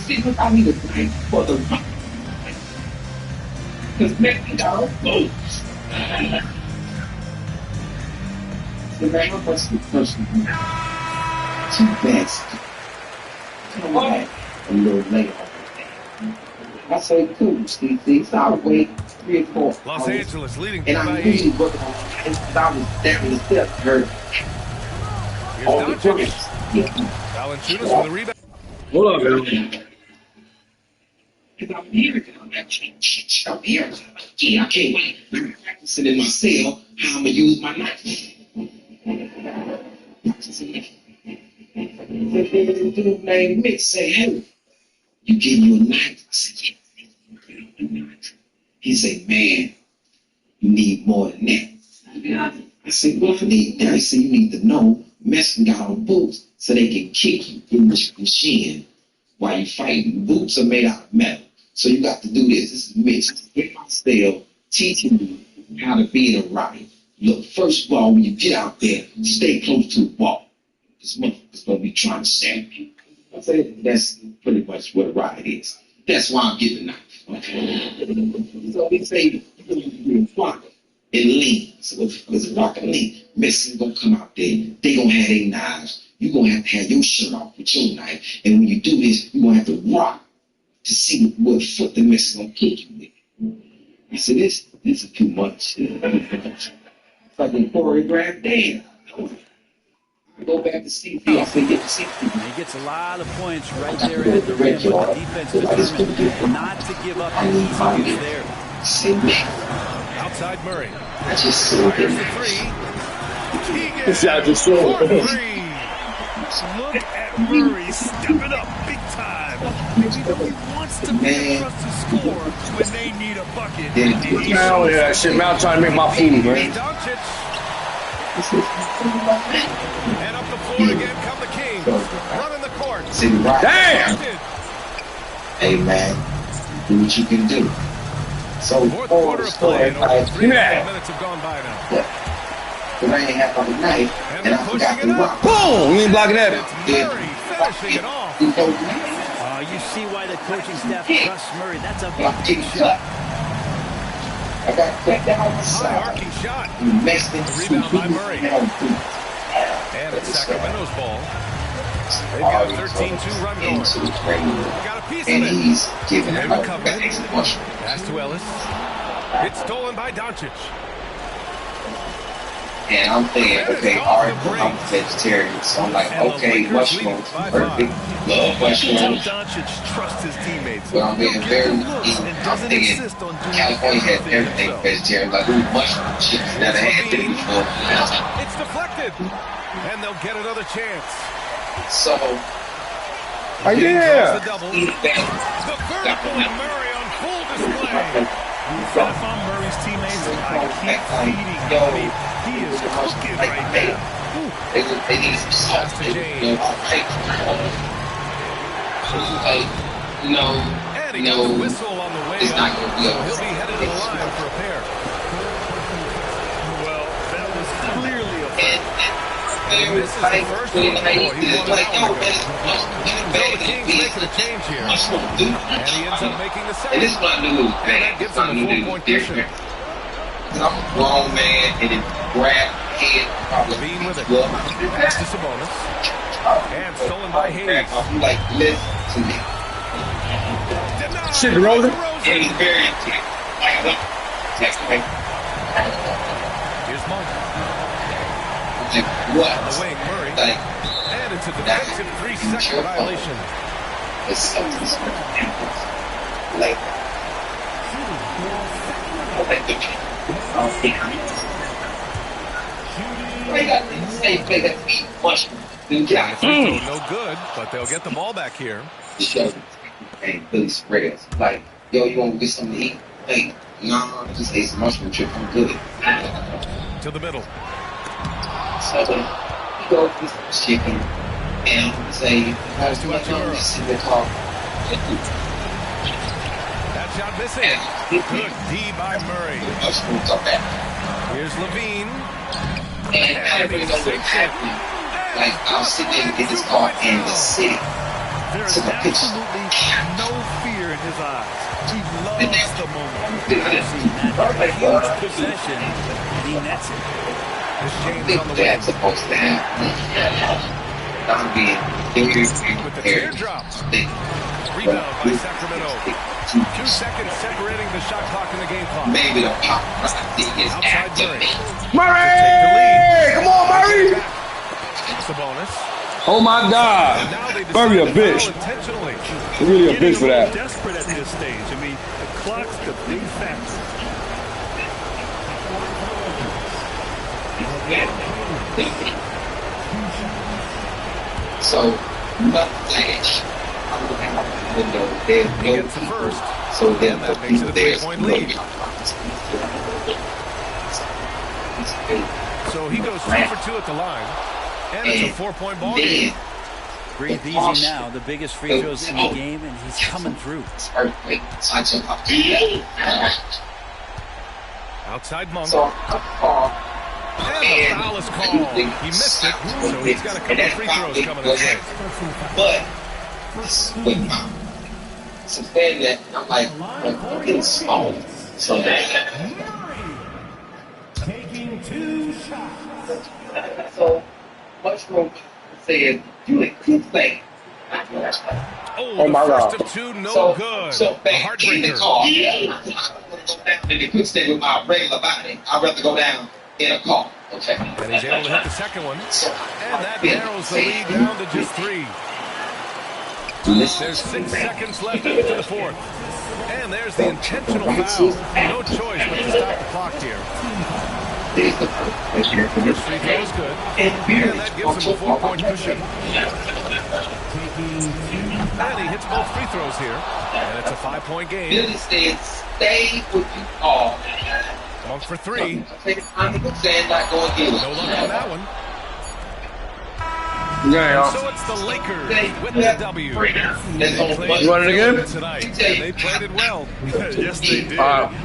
See, look, I need a fight for the right. Because Mexico votes. The man was the person who too best. Come on, a little later. I say, cool, Steve. So I'll wait 3 or 4 hours. Los Angeles leading and I'm usually working on it because I was down in the steps, hurt. All the points. Valanciunas with a rebound. Hold on, man. Because I'm here. I'm here. Yeah, I can't wait. I'm practicing in my cell how I'm going to use my knife. The dude named Mick say, hey, you give you a knife? I said, yeah. He said, man, you need more than that. I said, what if I need that? He said, you need to know Mexican got on boots so they can kick you in the shin while you fighting. Boots are made out of metal. So you got to do this. This is Mitch in my style teaching you how to be in a riot. Look, first of all, when you get out there, stay close to the wall. This motherfucker's going to be trying to stab you. I said, that's pretty much what a riot is. That's why I'm getting the knife. So we say, you're block and lean. So if it's block and lean, Mexicans going to come out there. They going to have their knives. You're going to have your shirt off with your knife. And when you do this, you're going to have to rock to see what foot the Mexicans going to kick you with. I said, this is too much. It's like a choreographed dance. Go back to CP. I say, get to CP. He gets a lot of points right there at the rim, but the defense determined not to give up an easy use there. Outside Murray. That's just so Here's the three. This out just so. Look at Murray stepping up big time. Maybe he wants to be the trust to score when they need a bucket. Hell yeah, that shit. Man, I'm trying to make my food, man. And up the floor again come the Kings. Running the court. Damn! Hey, man. Do what you can do. So, fourth quarter of play. 3 minutes have gone by now. But I ain't have a knife, and I forgot to rock. Boom! You ain't blocking that. Murray finishing it off. You see why the coaching staff trusts Murray. That's a big shot. I got cut down the side. High arcing shot. Rebound by Murray. And it's Sacramento's ball. They've got a 13-2 run going. Got a piece of it. And he's giving They it recover up. it. Pass to Ellis. It's stolen by Doncic. And I'm thinking, okay, all right, I'm vegetarian. So I'm like, okay, mushrooms, perfect. Love mushrooms. Doncic trusts his teammates. But I'm being very easy. I'm thinking California has everything vegetarian. Like, ooh, mushroom chips. Never had that before. It's deflected. And they'll get another chance. So, Oh, yeah. The double. eat that. The vertical Murray on full display. If I'm Murray's teammates, I keep feeding him. I mean, he is cooking right now. They need some salt. Pass to James. You know, And he got the whistle on the way it's not up. going to be So over. he'll be headed to the line for a pair. Well, that was clearly a This is the first one. He won an hour ago. So the Kings making a change here. And he ends up making the And second. this is my new And that gives him a 4-point cushion. I'm a grown man and then grab head. Levine with it. Pass to Sabonis. And stolen by Hayes. I'm like, listen to me. Shit, DeRozan. And he's very like, next way. Here's Monk. Like, what? On the wing, Murray. Like, and it's a defensive 3-second violation. It's something like, they got these same play that feet mushroom. No good, but they'll get the ball back here. Hey, Billy Spreads. Like, yo, you want to get something to eat? Hey, nah, just ate some mushroom chip. I'm good. To the middle. So, you go get some chicken, and say, pass to Hachimura. That shot missing. Good D by Murray. Here's Levine. And I really know what's happening. Like, I'll sit there and get this car in the city. There's absolutely no fear in his eyes. He loves the moment. Huge possession, and he nets it. I think that's supposed to happen. I'm being with the teardrop. Rebound by Sacramento. 2 seconds separating the shot clock and the game clock. Maybe the pop is outside Murray! Come on, Murray! Sabonis. Oh my God! Murray a bitch. Really a bitch for that. Desperate at this stage. I mean, the clock's the big factor. So, nothing. I'm looking out the window. There's no people. So then the people there's no people. So he goes 2 for 2 at the line. And it's a 4-point ball game. Breathe easy now. The biggest free throws in the game, and he's coming through. Outside Monk. And the foul is called. He missed it, so he's got a couple of free throws coming his way. But suspend that, I'm like, I'm getting small. So taking 2 shots. So Mushroom said, you a good thing. Oh my God. First of 2, no good. So back in the car, I'm going to go down in the quick stay with my regular body. I'd rather go down in a car. Okay. And he's able to hit the second one. And that narrows the lead down to just 3. There's 6 seconds left into the 4th. And there's the intentional foul. No choice but to stop the clock here. First free throw is good. And that gives him a 4-point cushion. And he hits both free throws here. And it's a 5-point game. Billy said, stay with you all. Monk for 3. I'm not going no luck on that one. Yeah. So it's the Lakers with the W. You want it again? Tonight. They played it well. Yes, they did.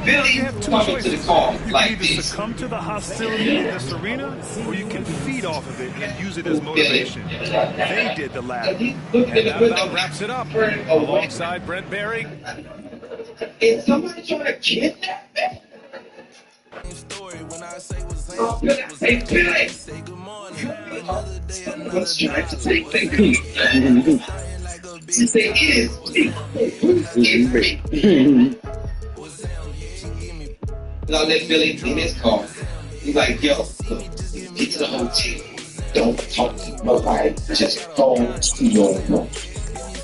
Billy have 2 choices. You can either succumb to the hostility in this arena, or you can feed off of it and use it as motivation. They did the latter. And that about wraps it up. Alongside Brent Barry. Is somebody trying to kidnap me? Hey, Billy! Someone's trying to take the good. You say it is me. Now let Billy in his car. He's like, yo, get to the hotel. Don't talk to nobody. Just go to your room.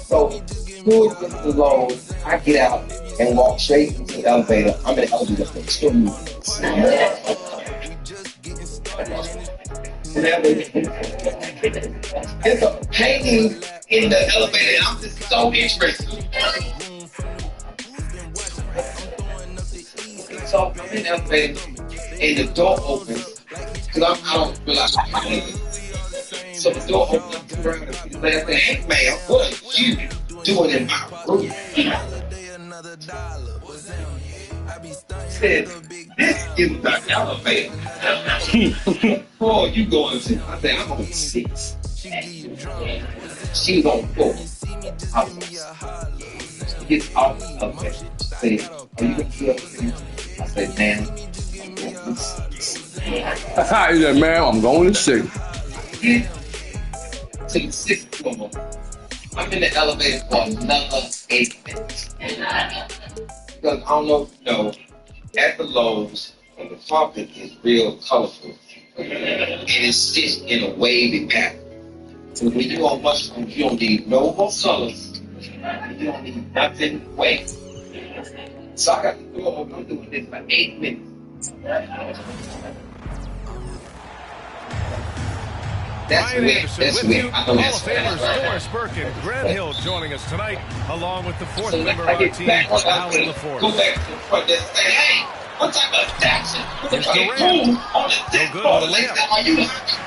So, good with the load, I get out and walk straight into the elevator. I'm in the elevator for 2 minutes. There's a painting in the elevator, and I'm just so interested. So I'm in the elevator, and the door opens, because I don't realize I'm leaving. So the door opens, I'm around, and I say, hey man, what are you doing in my room? Said, this is the elevator. Oh, you going to? I said, I'm on 6. She's on 4. I was on 6. She gets off the elevator. Said, are you going to do it? I said, man, I'm going to He's like, man, I'm going to sick. Take 6 more. I'm in the elevator for another 8 minutes. Because I don't know if you know, at the Lowe's, the carpet is real colorful. And it's stitched in a wavy pattern. So when you on mushrooms, you don't need no more colors. You don't need nothing wet. So I got to go over. I'm doing this for 8 minutes. That's weird. That's weird. I know that's weird. Hall of Famers Doris Burke and Grant Hill joining us tonight, along with the fourth member of our team, Alan LaForce. Go back to the front and say, hey, what type of Jackson? Here's Durant. No good on the layup.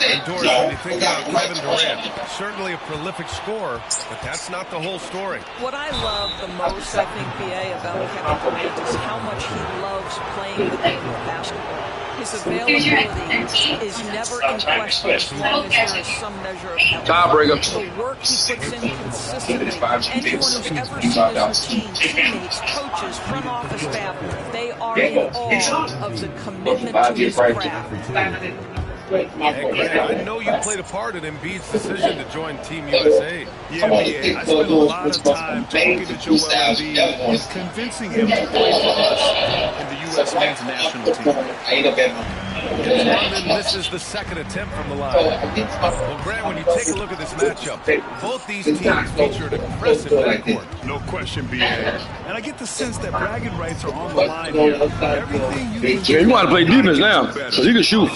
And Doris, when you think about Kevin Durant, certainly a prolific scorer, but that's not the whole story. What I love the most, I think, PA, about Kevin Durant is how much he loves playing the game of basketball. His availability is never in question as long as there is some measure of health. Tiebreaker. The work he puts in consistently. Anyone who's ever seen his routine, teammates, coaches, front office staff, they are in awe of the commitment to his craft. Hey, Grant, I know you played a part in Embiid's decision to join Team USA. Yeah, BA, I spent a lot of time talking to Joel Embiid and convincing him to play for us in the U.S. men's national team. London misses the second attempt from the line. Well, Grant, when you take a look at this matchup, both these teams feature an impressive backcourt. No question, BA. And I get the sense that bragging rights are on the line here. Everything You want to play defense now, so you can shoot.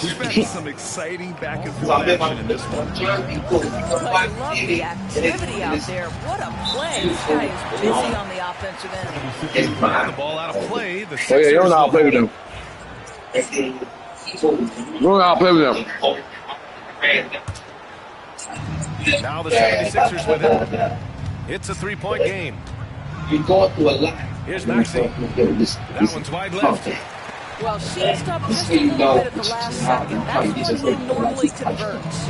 Some exciting back and forth action in this one. I love the activity out there. What a play. This guy is busy on the offensive end. The ball out of play. The Oh, yeah, you don't know how to play with them. You don't know how to play with them. Now the 76ers with it. It's a three-point game. You're going through a lot. Here's Maxey. That one's wide left. Well, she stopped just a little bit at the last second. That's when he normally converts.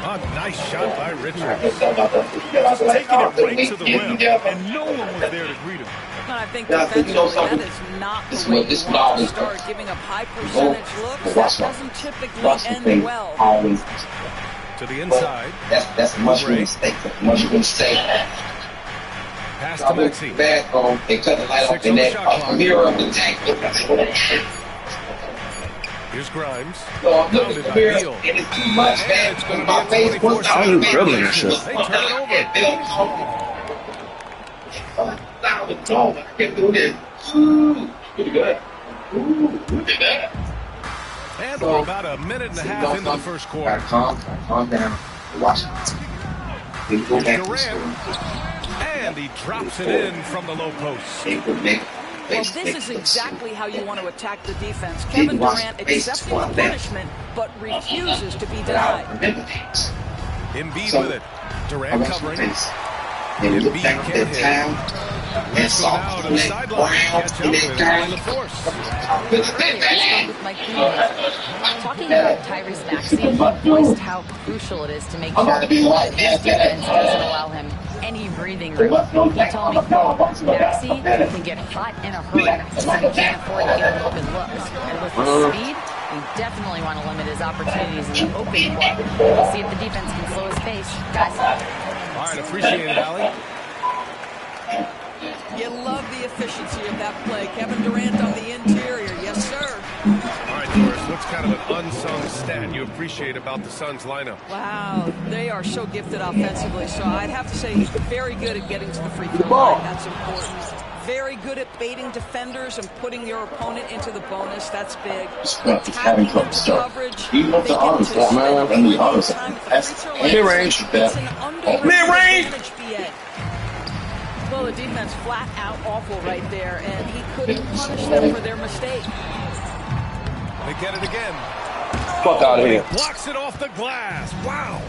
A nice shot by Richards. Just taking it right to the rim, and no one was there to greet him. And I think defensively, that is not the way you want to start giving up high percentage looks. That doesn't typically end well. To the inside. That's a much mistake. Much mistake. Pass to Maxey. Back on, they cut the light off in that mirror of the tank. Here's Grimes. Look at the mirror, and it's too much, man. My face was I was dribbling and shit. They turn it over. I can't do this. Ooh, pretty good. And we're about a minute and a half into the first quarter. Calm down. Watch it. Go back to Durant. And he drops it in from the low post. Well, this is exactly how you want to attack the defense. Kevin Durant accepting the punishment, but refuses to be denied. Embiid with it. Durant covering. Embiid can't hit. Let's go now to the sideline. Catch up with LaForce. Talking about Tyrese Maxey, he voiced how crucial it is to make sure that his defense doesn't allow him any breathing room. He told me, Maxey can get hot in a hurry, so he can't afford to give him open looks. And with his speed, you definitely want to limit his opportunities in the open court. We'll see if the defense can slow his pace. Guys. All right, appreciate it, Allie. You love the efficiency of that play. Kevin Durant on the interior. Yes, sir. All right, Doris, what's kind of an unsung stat you appreciate about the Suns lineup? Wow, they are so gifted offensively. So I'd have to say very good at getting to the free throw line. That's important. Very good at baiting defenders and putting your opponent into the bonus. That's big. Tapping into coverage. Mid-range. Mid-range. Well, the defense flat out awful right there, and he couldn't punish them for their mistake. They get it again. Fuck out of here. Blocks it off the glass. Wow.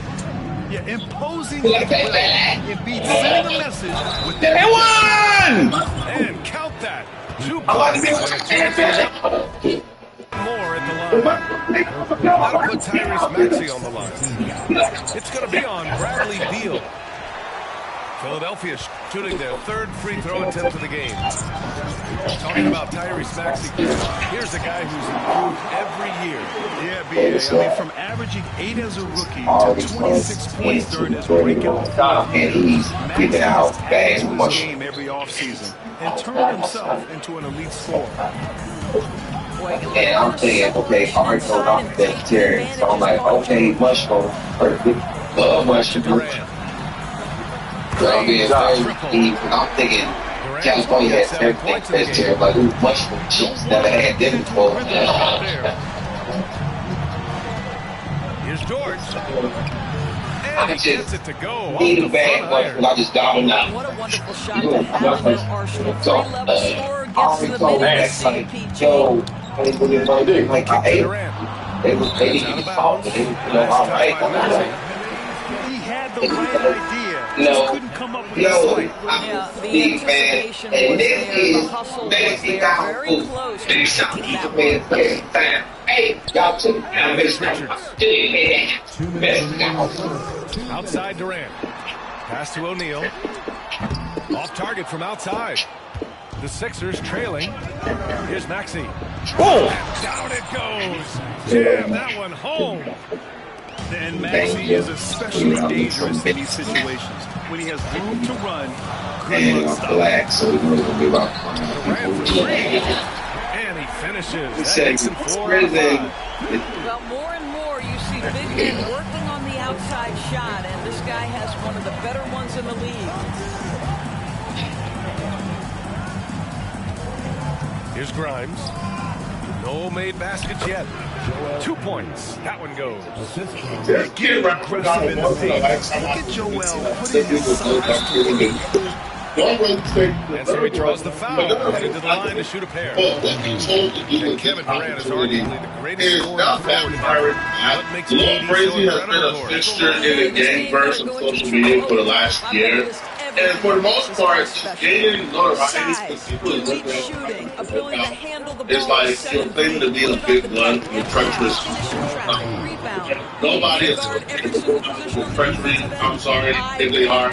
Yeah, imposing the play. Embiid sending a message with that. And count that. 2 points. More at the line. That'll put Tyrese Maxey on the line. It's going to be on Bradley Beal. Philadelphia shooting their third free throw attempt of the game. Talking about Tyrese Maxey, here's a guy who's improved every year. Yeah, B.A. I mean, from averaging 8 as a rookie to 26 points during his breakout. And he's getting out bad much. Game every offseason and turned himself into an elite scorer. And I'm thinking, okay, I already told off that Terry. So I'm like, okay, much more perfect. Love much to do. So I'm being very, I'm thinking California has everything that's Terry. Like, ooh, much more chips. Never had them before. Here's George. I just need a bag, but I just got him now. What a wonderful shot to have in their arsenal. Three-level scorer gets to the mid-range. Yo, like, hey, they didn't get caught, but they, all right. He had the right idea. No, couldn't come up with no, Steve, man, and this is nasty down food. They shot each man playing time. Hey, y'all took it. I'm outside Durant. Pass to O'Neal. Off target from outside. The Sixers trailing. Here's Maxey. Oh! Down it goes. Jam that one home. And Maxey is especially dangerous in these situations. When he has room to run, and I'm black, so we're going to be about and he finishes. Well, more and more you see big men working on the outside shot, and this guy has one of the better ones in the league. Here's Grimes. No made baskets yet. 2 points. That one goes. Get aggressive in the paint. Look at Joel putting his and so he draws the foul. Headed to the line to shoot a pair. And Kevin Durant is arguably the greatest scorer forward. What makes KD Crazy has been a fixture in the game version of social media for the last year. And for the most part, gaining notoriety because people are looking at it's like you're claiming to be a big blood with treacherous. Nobody is treachery. I'm sorry if they are.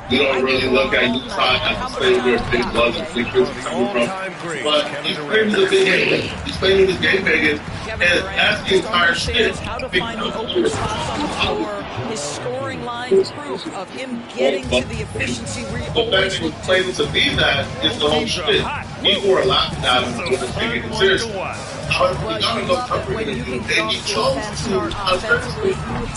We don't really look at Utah as the same where big bloods and secrets are coming from. But he's claiming the big game. He's claiming the game making. And that's the entire shit. How to find the open spots on the floor. His scoring line proof of him getting to the efficiency where he the fact that he's claiming to be that is the whole shit. People are laughing at him for taking it seriously. However, you gotta know comfort in you. And he chose to offensively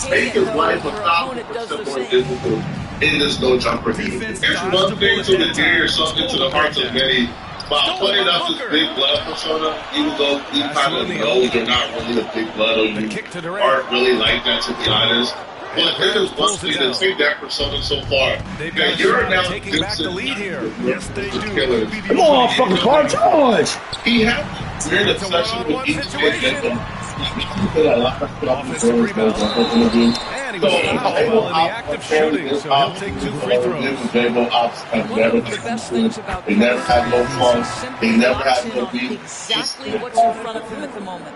make his life a thousand percent more difficult in this no jumper. Here's one thing to endear something to the hearts of many. By putting up this big blood persona, even though you kind of know you're not really a big blood or you aren't really like that, to be honest. But there is one thing to take that persona so far. That you're now taking back the lead here. Yes, they do. Come on, fucking Clark George. He had we're in a session with each kid. Offensive rebound. And he was fouled while in the act of shooting, so he'll take 2 free throws. They never had no fun. They never had no beat. Exactly what's in front of him at the moment.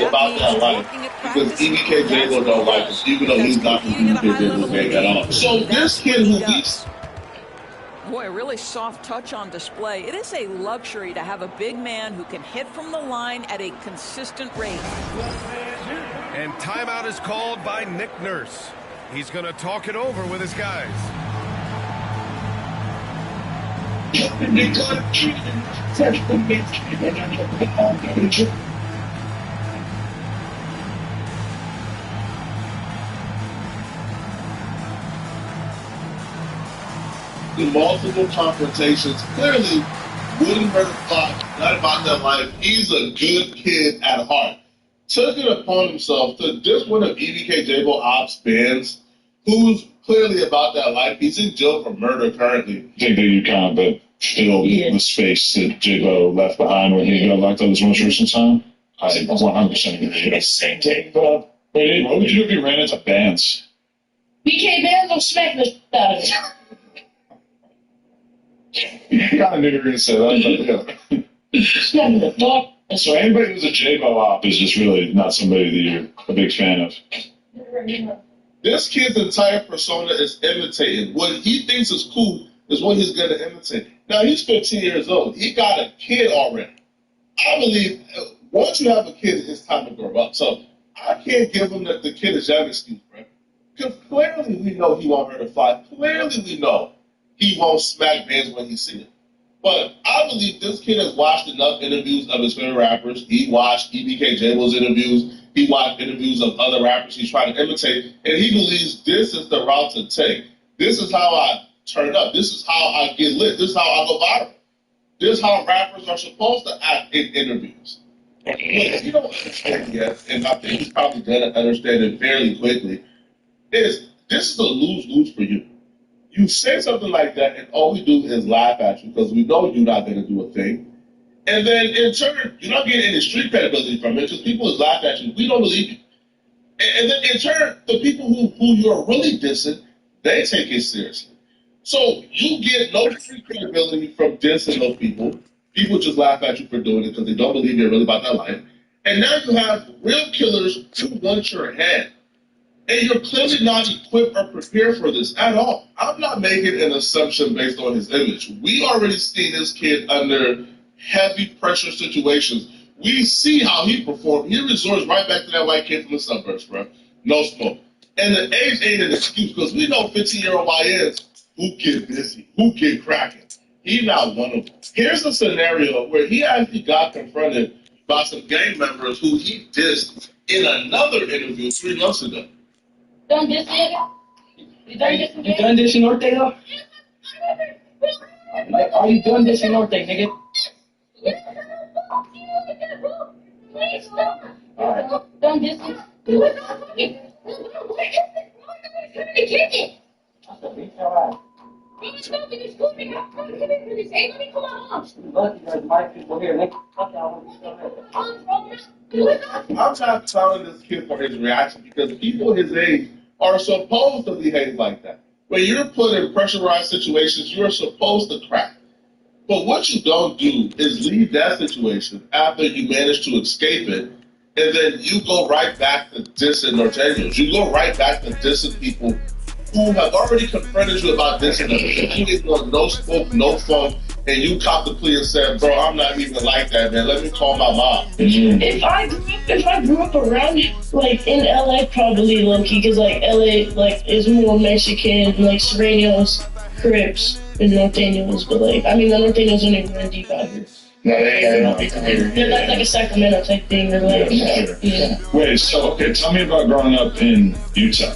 About that life. Because EBK J-Lo don't like us, even though he's not from EBK J-Lo gang at all. So this kid who beats. Boy, a really soft touch on display. It is a luxury to have a big man who can hit from the line at a consistent rate. And timeout is called by Nick Nurse. He's going to talk it over with his guys. In multiple confrontations, clearly wouldn't hurt a clock, not about that life. He's a good kid at heart. Took it upon himself to just one of EBK J-Bo Ops fans who's clearly about that life. He's in jail for murder currently. I think that you kind of feel the space that J-Bo left behind when he got locked out of his most recent time. I 100% agree. Same thing. What would you do if you ran into bands? BK Bands will smack the out of it. I kind of knew you were going to say that, but yeah. So anybody who's a J-Bo op is just really not somebody that you're a big fan of. This kid's entire persona is imitating. What he thinks is cool is what he's going to imitate. Now, he's 15 years old. He got a kid already. I believe once you have a kid, it's time to grow up. So I can't give him the kid is young excuse, bro. Because clearly we know he won't hurt a fly. Clearly we know he won't smack bands when he sees it. But I believe this kid has watched enough interviews of his favorite rappers. He watched EBK J-Will's interviews. He watched interviews of other rappers he's trying to imitate. And he believes this is the route to take. This is how I turn up. This is how I get lit. This is how I go viral. This is how rappers are supposed to act in interviews. But if you don't understand yet, and I think he's probably going to understand it fairly quickly, this is a lose-lose for you. You say something like that, and all we do is laugh at you because we know you're not going to do a thing. And then, in turn, you're not getting any street credibility from it because people is laughing at you. We don't believe you. And then, in turn, the people who you're really dissing, they take it seriously. So you get no street credibility from dissing those people. People just laugh at you for doing it because they don't believe you're really about that life. And now you have real killers who want your head. And you're clearly not equipped or prepared for this at all. I'm not making an assumption based on his image. We already seen this kid under heavy pressure situations. We see how he performed. He resorts right back to that white kid from the suburbs, bro. No smoke. And the age ain't an excuse because we know 15-year-old YNs who get busy, who get cracking. He's not one of them. Here's a scenario where he actually got confronted by some gang members who he dissed in another interview 3 months ago. Done this, nigga? You done this in Norte, though? Like, are you done this in Norte, nigga? Please stop. Done this. I'm not telling this kid for his reaction because people his age are supposed to behave like that. When you're put in pressurized situations, you're supposed to crack. But what you don't do is leave that situation after you manage to escape it, and then you go right back to dissing Norteños. You go right back to dissing people who have already confronted you about dissing them. You get no smoke, no fun, and you cop the plea and said, bro, I'm not even like that, man. Let me call my mom. If I grew up around, like, in LA, probably low-key, because, like, LA, like, is more Mexican, like, Serranos, Crips, and Norteños, but, like, I mean, the Norteños don't even run deep out here. No, they don't be clear. They're like a Sacramento type thing. They're like, yeah. Wait, so, okay, tell me about growing up in Utah.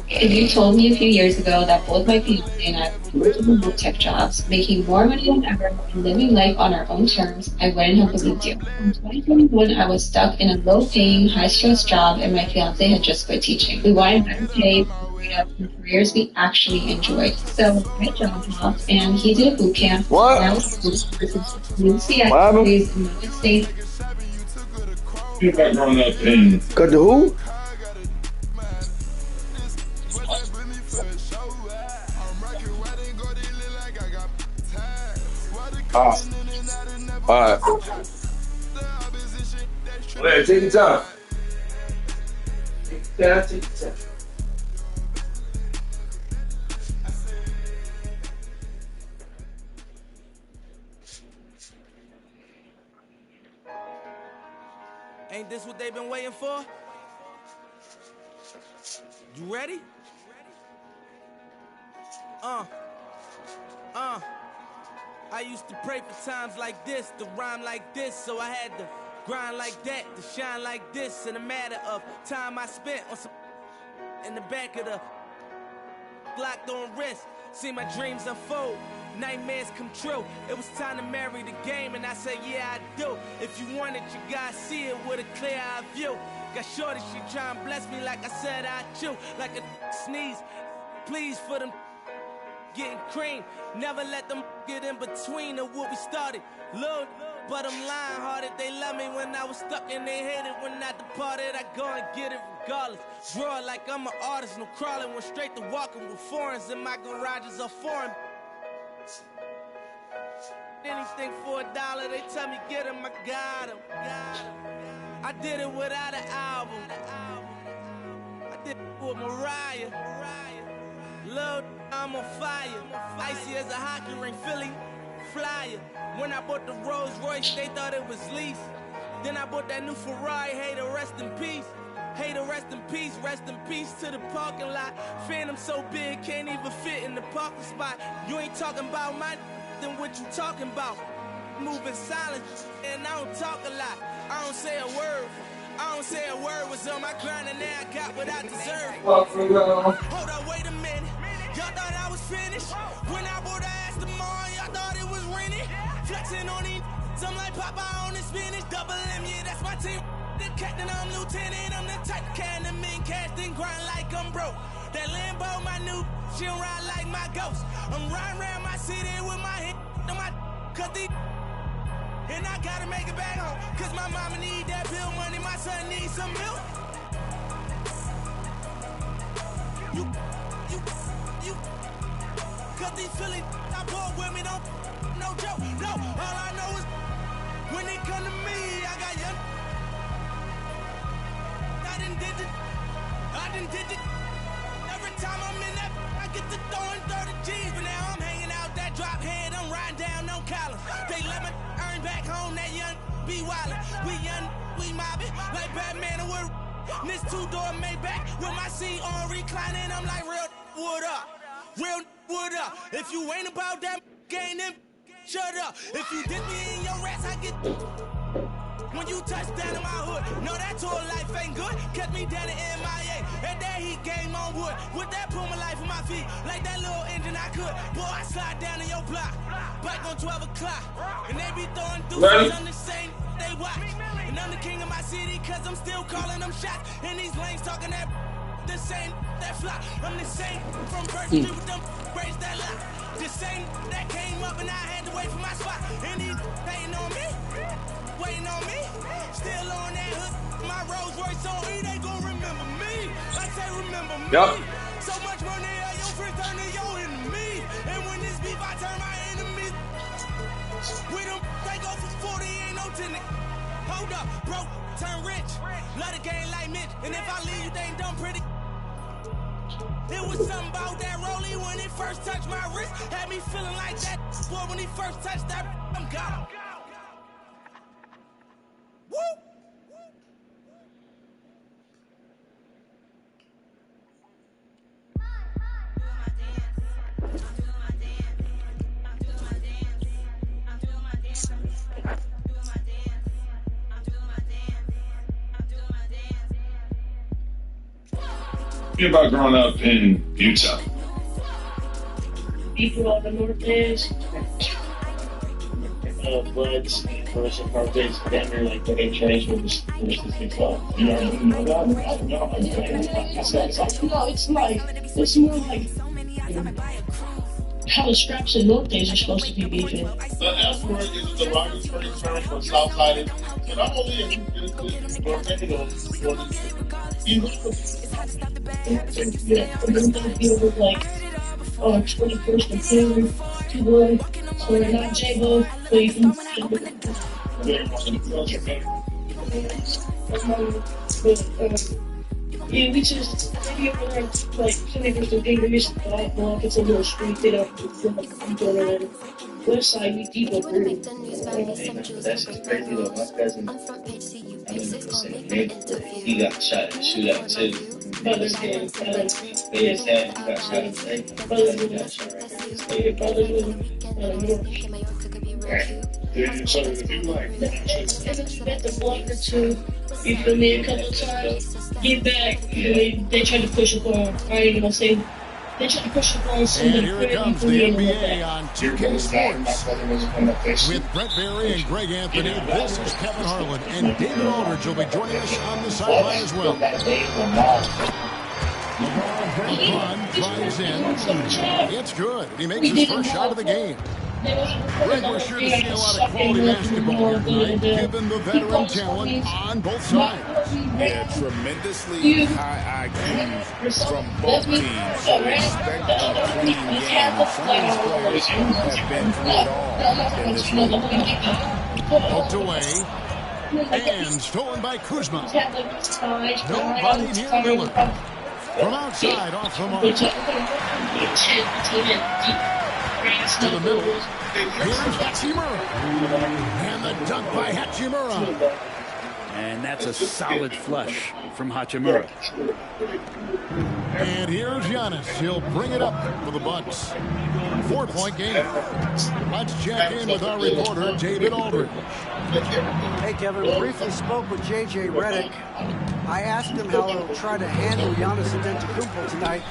If you told me a few years ago that both my fiance and I were working boot tech jobs, making more money than ever, and living life on our own terms, I wouldn't have believed you. In 2021, I was stuck in a low-paying, high-stress job, and my fiance had just quit teaching. We wanted better pay, and careers we actually enjoyed. So my job hopped, and he did a boot camp. What? And I was Lucy activities in the United States. You about growing up in... Cut the who? Alright. Well, take your time. Take your time. Ain't this what they've been waiting for? You ready? I used to pray for times like this, to rhyme like this, so I had to grind like that, to shine like this. In a matter of time I spent on some in the back of the locked on wrist, see my dreams unfold, nightmares come true. It was time to marry the game, and I said, yeah, I do. If you want it, you gotta see it with a clear eye view. Got shorty, she try and bless me like I said I chew, like a sneeze. Please for them getting cream, never let them get in between of what we started. Look, but I'm lying hearted. They love me when I was stuck and they hated when I departed. I go and get it regardless. Draw like I'm an artist, no crawling. Went straight to walking with foreigns in my garages are foreign. Anything for $1, they tell me get him, I got him. I did it without an album. I did. bought Mariah. Lil', I'm on fire. Icy as a hockey ring, Philly flyer. When I bought the Rolls Royce, they thought it was lease. Then I bought that new Ferrari, hey, to rest in peace. Hey, to rest in peace to the parking lot. Phantom so big, can't even fit in the parking spot. You ain't talking about my then what you talking about? Moving silent, and I don't talk a lot. I don't say a word. Was on my grind and now I got what I deserve. Hold up, wait a minute. Y'all thought I was finished. When I bought the ass tomorrow, y'all thought it was rented. Flexing on these, I'm like Popeye on the spinach. Double M, yeah, that's my team. The captain, I'm lieutenant. I'm the type can the men cast and grind like I'm broke. That Lambo, my new, she don't ride like my ghost. I'm riding around my city with my head on my cut the. And I gotta make it back home, cause my mama need that bill money, my son needs some milk. You, cause these Philly, I bought with me, no joke, no. All I know is, when they come to me, I got young. I done did it. Every time I'm in that, I get to throwing 30 G's, but now I'm hanging out that drop head, I'm riding down no collar. They let me earn back home, that young be wildin'. We young, we mobbin', like Batman and we're this two-door Maybach with my seat on reclining. I'm like, real wood up, real wood up. If you ain't about that game, then shut up. If you dip me in your rats, I get. When you touch down in my hood, no, that tour life ain't good. Catch me down in MIA, and that heat game on wood. With that Puma life on my feet, like that little engine I could. Boy, I slide down in your block, bike on 12 o'clock. And they be throwing deuces on the same, they watch. And I'm the king of my city, cause I'm still calling them shots. And these lanes talking that, the same, that flop. I'm the same, from Birch Street with them braids that lock. The same, that came up and I had to wait for my spot. And these hating on me. Waiting on me, still on that hood. My Rolls Royce on E, they gon' remember me. I say remember me. Yep. So much money, your friends turn to your enemy. And when this beef, I turn my enemies. We them, they go for 40, ain't no 10. Hold up, broke, turn rich. Love the game like Mitch. And if I leave you, they ain't done pretty. It was something about that rollie when it first touched my wrist. Had me feeling like that. Boy, when he first touched that, I'm gone. Woo! Think about growing up in Utah. People on the North Edge. Bloods, Commercial Carpets, Denver, like they changed with the things off. You know, it's more like how the Scraps and North Days are supposed to be beefing. The F word is the longest phrase term for Southside. And I'm only in yeah, and then they'll deal with like 21st and Taylor, T-Boy, so they're not J-Bo, but you can yeah, we just maybe over there like 21st and Taylor, like it's a little street, they don't do it. West side, we deep over here. That's just crazy though. My cousin, I mean, the same neighborhood, he got shot in a shootout too. Brothers getting His dad got shot in the leg. brothers He got shot right yeah, brothers So if you like, at the block or two, you feel me, a couple times, get back, they tried to push up on, I ain't gonna say, they tried to push up on somebody. And here it comes, the NBA on 2K Sports. With Brett Berry and Greg Anthony, this is Kevin Harlan, and David Aldridge will be joining us on the sideline as well. LeBron drives in. It's good. He makes his first shot of the game. Greg, we're sure to see a lot of quality basketball here tonight, given the veteran talent on both sides. Yeah, tremendously high IQs from both teams. So expect a clean game. Some of these players have been through it all in this league. Poked away and stolen by Kuzma. Nobody near Miller. From outside, off the mark. To the middle. Here's Hachimura. And the dunk by Hachimura. And that's a solid flush from Hachimura. And here's Giannis. He'll bring it up for the Bucks. 4-point game. Let's check in with our reporter, David Aldridge. Hey, Kevin. Briefly spoke with J.J. Redick. I asked him how he'll try to handle Giannis Antetokounmpo tonight.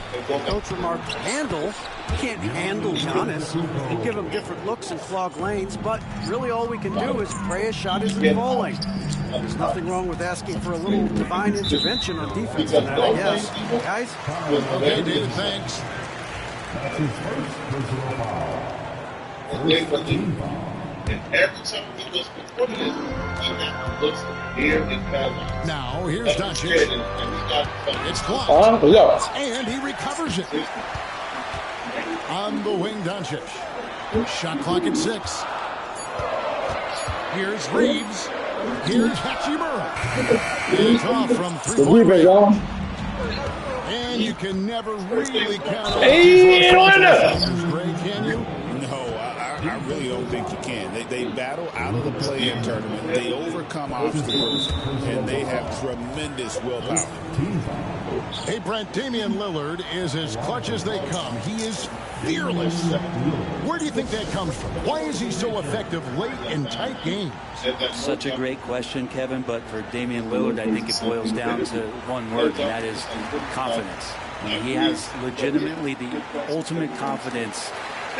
Coach remarked, handle? You can't handle Giannis. We'll give him different looks and clog lanes, but really all we can do is pray his shot isn't falling. There's nothing wrong with asking for a little divine intervention on defense tonight, I guess. Guys? Okay, David, thanks. That's his first personal foul. And every time he goes before this, he looks here in Cadillac. Now, here's Doncic. It's blocked. And he recovers it. On the wing, Doncic. Shot clock at 6. Here's Reeves. Here's Hachimura. It's off from 3-point range. And you can never really count on these can you? No, I really don't think you can. They battle out of the play-in tournament. They overcome obstacles, and they have tremendous willpower. Hey, Brent, Damian Lillard is as clutch as they come. He is fearless. Where do you think that comes from? Why is he so effective late in tight games? Such a great question, Kevin, but for Damian Lillard, I think it boils down to one word, and that is confidence. I mean, he has legitimately the ultimate confidence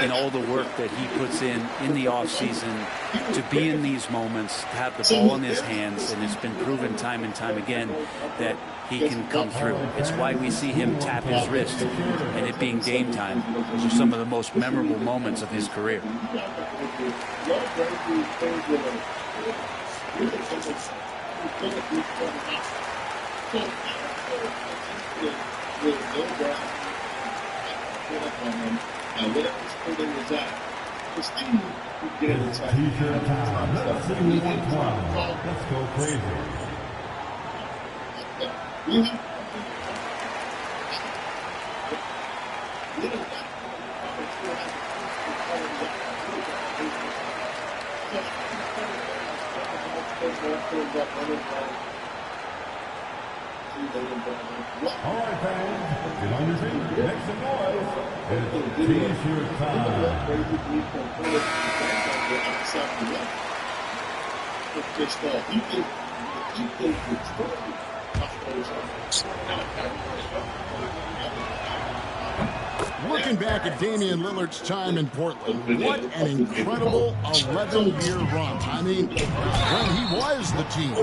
in all the work that he puts in the offseason to be in these moments, to have the ball in his hands, and it's been proven time and time again that he can come through. It's why we see him tap his wrist and it being game time. Those are some of the most memorable moments of his career. T-shirt time. Let's see who won 12. Let's go crazy. All right, fans, get on your feet, make some noise. It's T-shirt time. Looking back at Damian Lillard's time in Portland, what an incredible 11-year run. I mean, when he was the team.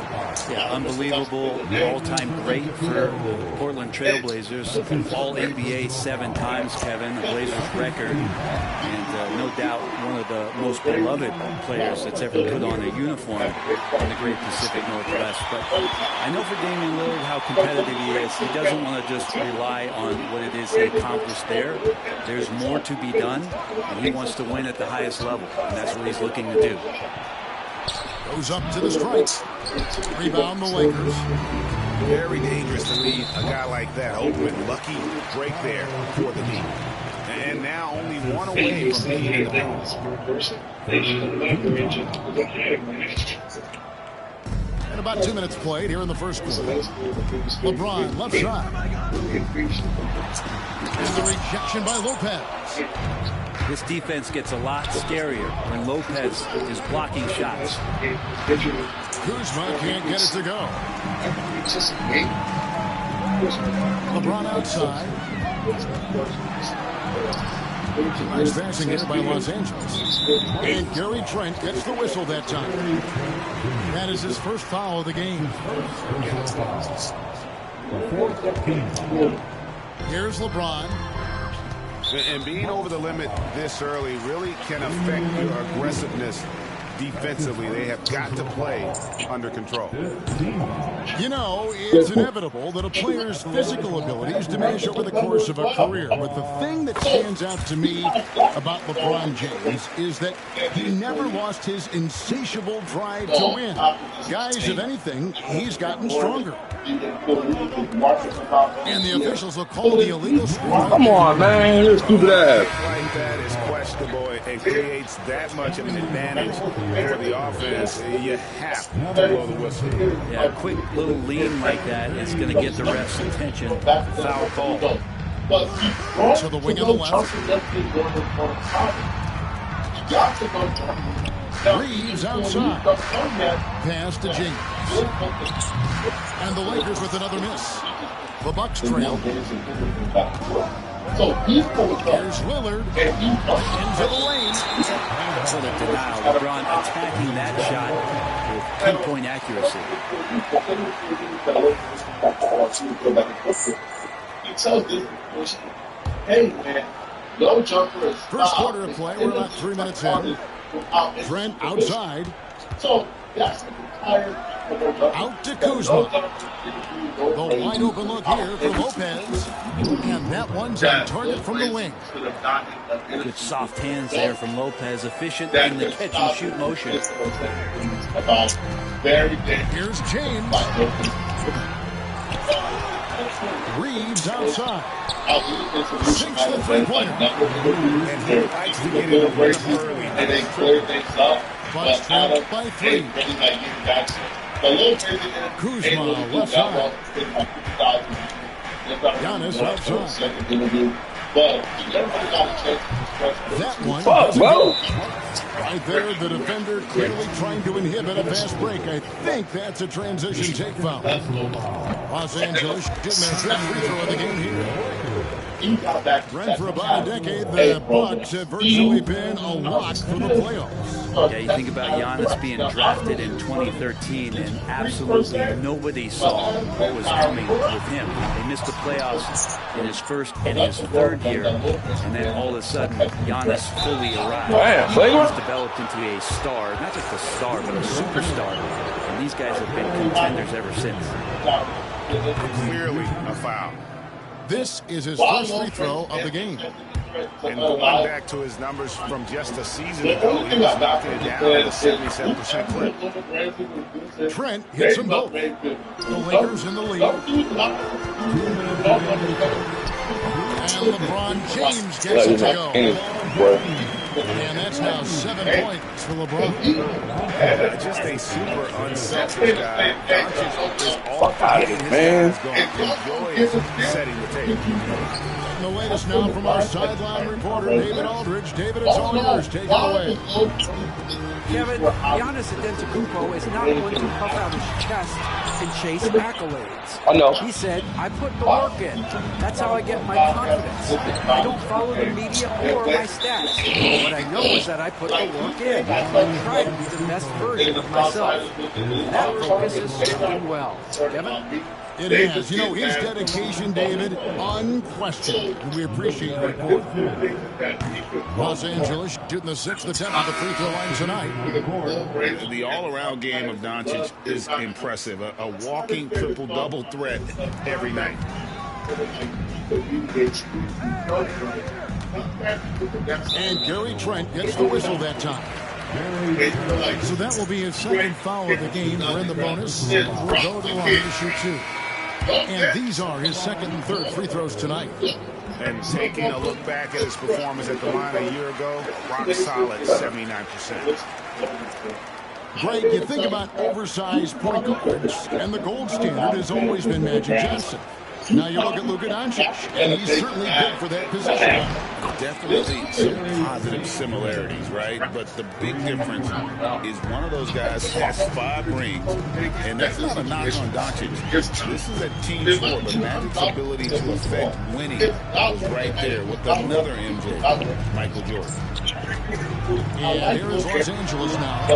Yeah, unbelievable, all-time great for Portland Trailblazers. All-NBA 7 times, Kevin, the Blazers record. And no doubt one of the most beloved players that's ever put on a uniform in the great Pacific Northwest. But I know for Damian Lillard how competitive he is. He doesn't want to just rely on what it is he accomplished there. There's more to be done, and he wants to win at the highest level, and that's what he's looking to do. Goes up to the strike. Rebound the Lakers. Very dangerous to leave a guy like that open. Lucky break there for the team. And now only one away from being in the balance. And about 2 minutes played here in the first quarter. LeBron, left side. And the rejection by Lopez. This defense gets a lot scarier when Lopez is blocking shots. Kuzma can't get it to go. LeBron outside. Nice passing here by Los Angeles. And Gary Trent gets the whistle that time. That is his first foul of the game. Here's LeBron. And being over the limit this early really can affect your aggressiveness defensively, they have got to play under control. You know, it's inevitable that a player's physical abilities diminish over the course of a career. But the thing that stands out to me about LeBron James is that he never lost his insatiable drive to win. Guys, if anything, he's gotten stronger. And the officials will call the illegal score. Come on, man. This stupid ass. Like that is questionable and creates that much of an advantage for the offense. You have to blow the whistle. Yeah, a quick little lean like that is going to get the ref's attention. Foul call. To the wing of the left. Reeves outside. Pass to James. And the Lakers with another miss. The Bucks trail. Here's Lillard. Into the lane. Excellent denial. LeBron attacking that shot with pinpoint accuracy. Hey, man, no jumper is First quarter of play. We're about 3 minutes in. Trent outside. So that's the entire out to Kuzma. The wide open look here for Lopez. And that one's on target from the wing. Good soft hands there from Lopez. Efficient in the catch and shoot motion. Here's James. Reeves outside. Sinks the three-pointer. And he likes to get in the rhythm early. And they clear things up. Bucks trail by 3. Kuzma left side. Giannis outside. That one. Fuck, bro. Right there, the defender clearly trying to inhibit a fast break. I think that's a transition take foul. Los Angeles getting their fifth free throw of the game here. Brent, for about a decade, the Bucks have virtually been a lock for the playoffs. Yeah, you think about Giannis being drafted in 2013, and absolutely nobody saw what was coming with him. They missed the playoffs in his first and his third year, and then all of a sudden, Giannis fully arrived. He's developed into a star, not just a star, but a superstar. And these guys have been contenders ever since. Clearly a foul. This is his first free throw of the game. And going back to his numbers from just a season ago, he was knocking it down at a 77% clip. Trent hits them both. The Lakers in the lead. And LeBron James gets it to go. And that's now 7 points for LeBron. Just a super unselfish guy. Doncic is all out of it, man. Enjoys setting the table. The latest now from our sideline reporter, David Aldridge. David, it's all yours. Take it away. Kevin, Giannis Antetokounmpo is not one to puff out his chest and chase accolades. I know. He said, I put the work in. That's how I get my confidence. I don't follow the media or my stats. What I know is that I put the work in and try to be the best version of myself. That focus is serving well. Kevin? It is. You know, his dedication, David, unquestioned. And we appreciate your report. Los Angeles shooting the 6th attempt at the free throw line tonight. The all-around game of Doncic is impressive. A walking triple-double threat every night. And Gary Trent gets the whistle that time. So that will be his second foul of the game. We're in the bonus. We'll go to the line to shoot 2. And these are his second and third free throws tonight. And taking a look back at his performance at the line a year ago, rock solid 79%. Greg, you think about oversized point guards, and the gold standard has always been Magic Johnson. Now you look at Luka Doncic, and he's certainly good for that position. Definitely some positive similarities, right? But the big difference is one of those guys has 5 rings, and that's not a knock on Doncic. This is a team sport, but Magic's ability to affect winning was right there with another MJ, Michael Jordan. And here is Los Angeles now,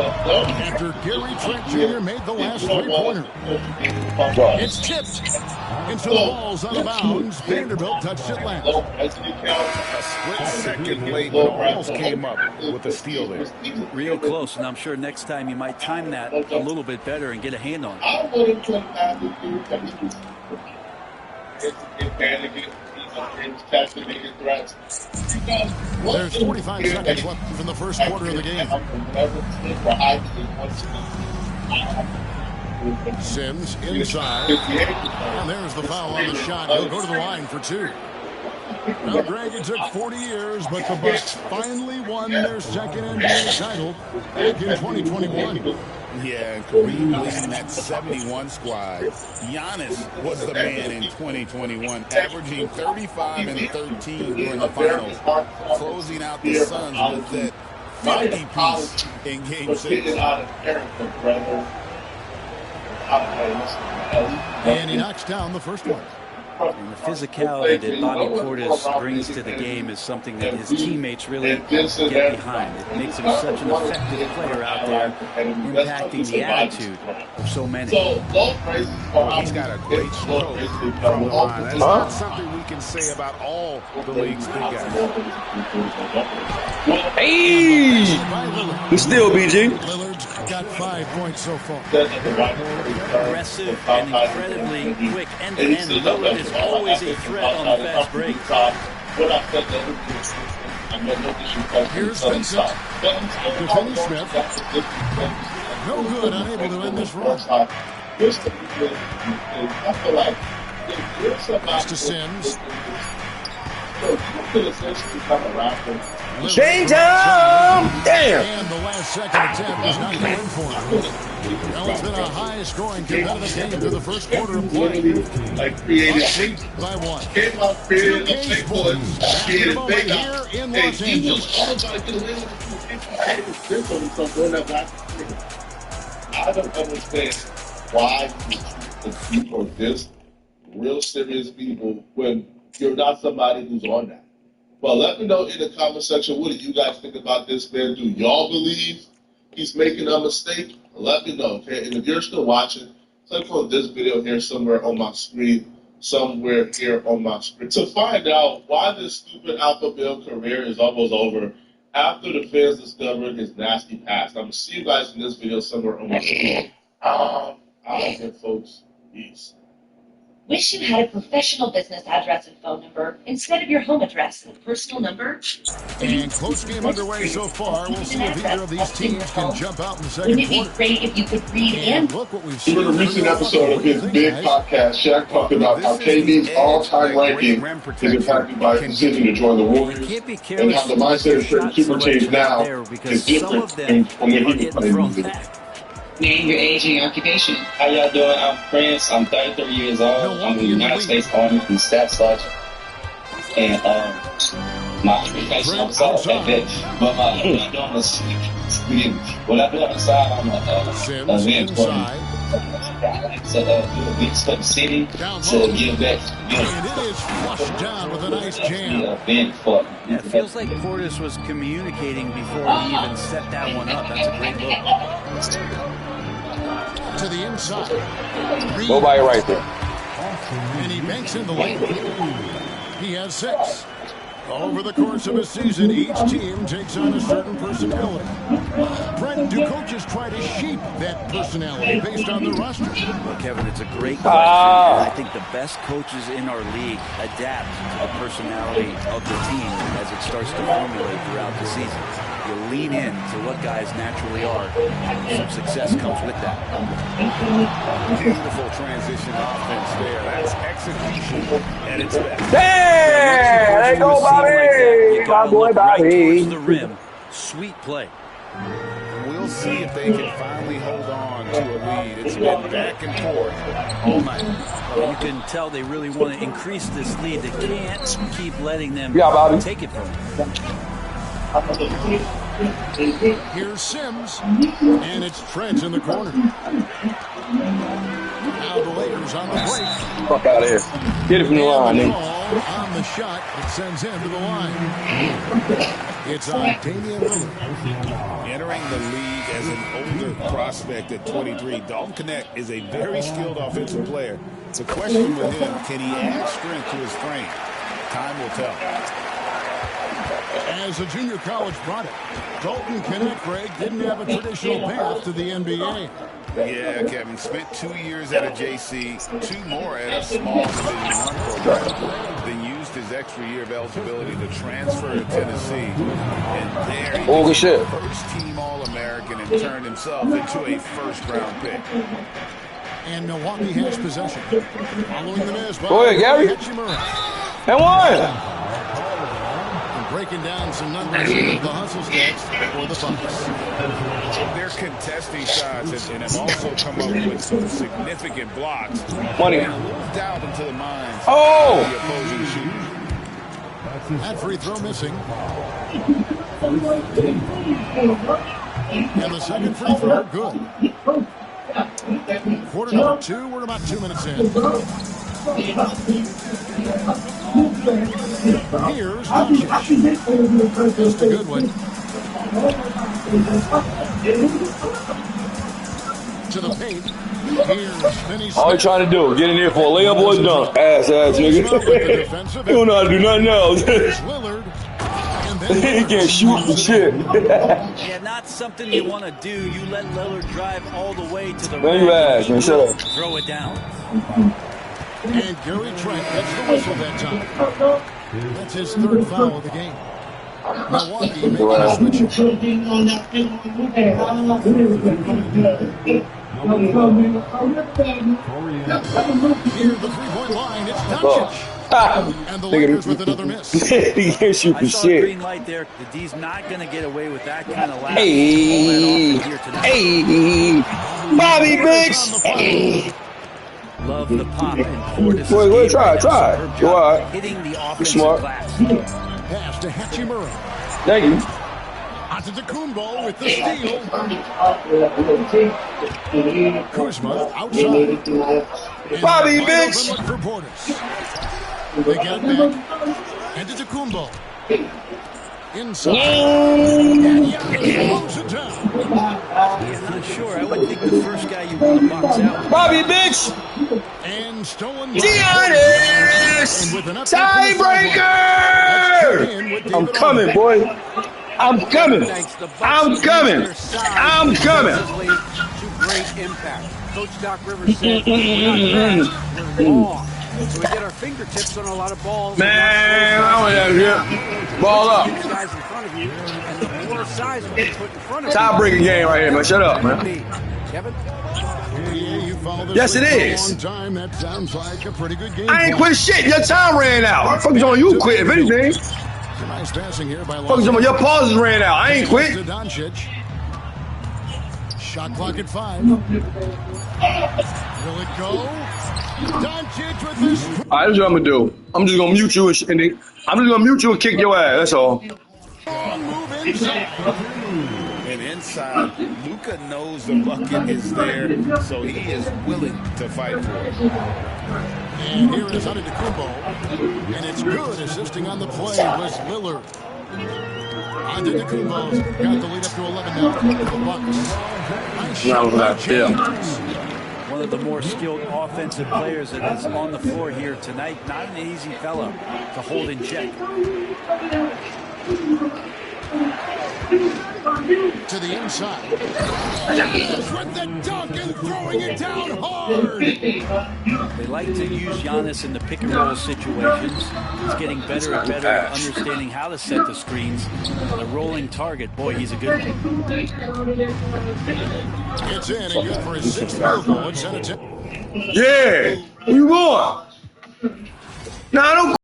after Gary Trent Jr. made the last three-pointer. It's tipped. Into the ball's out of bounds. Vanderbilt touched it last. A split second late, but almost came up with a steal there. Real close, and I'm sure next time you might time that a little bit better and get a hand on it. There's 45 seconds left in the first quarter of the game. Sims inside. And there's the foul on the shot. He'll go to the line for two. Now, Greg, it took 40 years, but the Bucks finally won their second NBA title back in 2021. Yeah, Kareem leading that 71 squad. Giannis was the man in 2021, averaging 35 and 13 during the finals, closing out the Suns with that 50-piece in Game 6. And he knocks down the first one. And the physicality that Bobby Portis brings to the game is something that his teammates really get behind. It makes him such an effective player out there, impacting the attitude of so many. He's got a great stroke from the line. That's not something we can say about all the league's big guys. Hey! Good steal, BG. Lillard's got 5 points so far. Aggressive and incredibly quick end-to-end. Lillard is always a threat on the fast break. Here's Vincent to Finney Smith. No good, unable to end this run. Pass to Sims. Change time! Damn! And the last second attempt is not going for him. Well, it's been a high-scoring competitive game through the first quarter of play. Like created by one. Came out, created a fake one, created a fake out. Here in Los Angeles. I don't understand why people are this real serious people when you're not somebody who's on that. Well, let me know in the comment section, what do you guys think about this man? Do y'all believe he's making a mistake? Let me know, okay? And if you're still watching, click on this video here somewhere on my screen, to find out why this stupid Alpha Bill career is almost over after the fans discovered his nasty past. I'm going to see you guys in this video somewhere on my screen. Out here, folks. Peace. Wish you had a professional business address and phone number instead of your home address and personal number. And close game underway so far. We'll see if either of these teams can jump out in the second Wouldn't it be great if you could read and look what we've In a recent episode of his big podcast, Shaq talked about how KD's all-time ranking is impacted by his decision to join the Warriors, and how the mindset of certain super teams now is different from when he was playing music. Name, your age, and your occupation. How y'all doing? I'm Prince. I'm 33 years old. I'm a United States Army and Staff Sergeant. And my occupation, I'm sorry, but what I do on the side, I'm a man for to the city to give back. And it is flushed down with a nice jam. Yeah, it feels like Portis was communicating before he even set that one up. That's a great look. To the inside. Nobody right there. And he banks in the lane. He has 6. Over the course of a season, each team takes on a certain personality. Brent, do coaches try to shape that personality based on their roster? Well, Kevin, it's a great question. And I think the best coaches in our league adapt to the personality of the team as it starts to formulate throughout the season. You lean in to what guys naturally are. Some success comes with that. Beautiful transition offense there. That's execution at its best. Damn! There you go, Bobby! My boy, Bobby. Right towards the rim. Sweet play. We'll see if they can finally hold on to a lead. It's been back and forth all night. Well, you can tell they really want to increase this lead. They can't keep letting them take it from them. Here's Sims, and it's Trent in the corner. Now the Lakers on the break. Fuck out of here. Get it from the line, nigga. On the shot, it sends him to the line. It's on Damian Lillard. Entering the league as an older prospect at 23, Dalton Knecht is a very skilled offensive player. The question with him, can he add strength to his frame? Time will tell. As a junior college product, Dalton Knecht, Greg, didn't have a traditional path to the NBA. Yeah, Kevin. Spent 2 years at a JC, 2 more at a small Division I program. Then used his extra year of eligibility to transfer to Tennessee. And there he was first-team All-American and turned himself into a first-round pick. And Milwaukee has possession. Following the miss by Go ahead, Gary. And one. Breaking down some numbers of the hustle stats for the Bucks. They're contesting shots and have also come up with some significant blocks. Money. And a little doubt into the minds of the opposing shooters. That free throw missing. And the second free throw, good. Quarter number 2, we're about 2 minutes in. Here's Doncic. Just a good one. To the paint. Here's Finney Smith. All you trying to do, get in here for a layup or a dunk. Ass nigga. You don't know how to do nothing else. He can't shoot for shit. Yeah, not something you want to do. You let Lillard drive all the way to the Then you ask, man. Shut up. throw it down. And Gary Trent gets the whistle that time. That's his 3rd foul of the game. Milwaukee making a switch. Near the three-point line, it's Doncic. And the Lakers with another miss. He can't shoot for I saw shit. the green light there. The D's not going to get away with that kind of lap. Hey, Bobby Biggs. Love the pop and Portis. Wait, try. Go out. Hitting the offensive Smart. glass. Pass to Hachimura. Thank you. Antetokounmpo with the steal. Kuzma outside. Bobby Biggs. For Portis. They get it back. Antetokounmpo. Inside. And Giannis it down. Yeah, I'm sure. I would think the first guy you want to box out. Bobby Biggs. And stolen. Giannis. Tiebreaker. I'm coming, boy. I'm coming. To great impact. Coach Doc Rivers said, we're not fast, we're long. So we get our fingertips on a lot of balls. Man, I want that shit. Ball up. Guys in front of you, and the more size we put in front of you. Tie-breaking game right here, man. Shut up, man. Kevin? Yes, it is. Time. That sounds like a pretty good game. I ain't quit shit. Your time ran out. What the fuck is on you quit, if anything? Nice passing here by Fuck is on your pauses ran out. I ain't quit. Shot clock at 5. Will it go? Doncic with this. All right, that's what I'm gonna do. I'm just gonna mute you and kick your ass. That's all. And inside, Luka knows the bucket is there, so he is willing to fight for it. And here is Antetokounmpo, and it's good. Assisting on the play was Lillard. Antetokounmpo's got the lead up to 11 now for the Bucks. One of the more skilled offensive players that is on the floor here tonight. Not an easy fellow to hold in check. To the inside. With the dunk and throwing it down hard. They like to use Giannis in the pick and roll situations. He's getting better and better at understanding how to set the screens. A rolling target, boy, he's a good one. It's in and good for his 6th field goal. Yeah. Where you going? Nah, don't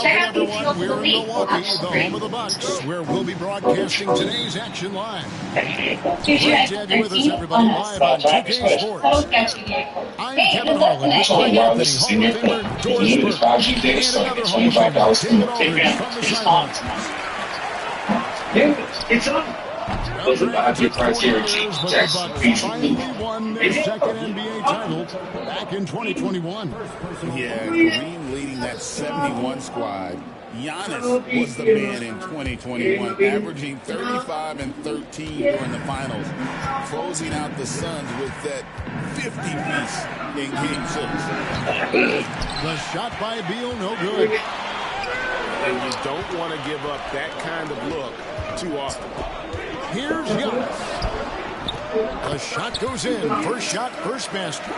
everyone. We're in Milwaukee, the home of the Bucks, where we'll be broadcasting today's action live. Great to have you with us, everybody, live on 2K Sports. I'm Kevin Harlan with Greg Anthony, Hall of Famer Doris Burke, and another Hall of Famer, David Aldridge, from the sidelines. It's on. Those are 5-year criteria teams. Jackson finally won their second NBA title back in 2021. Yeah, Kareem leading that 71 squad. Giannis was the man in 2021, averaging 35 and 13 during the finals, closing out the Suns with that 50-piece in Game 6. The shot by Beal, no good. And you don't want to give up that kind of look too often. Here's Giannis. The shot goes in. First shot, first basket.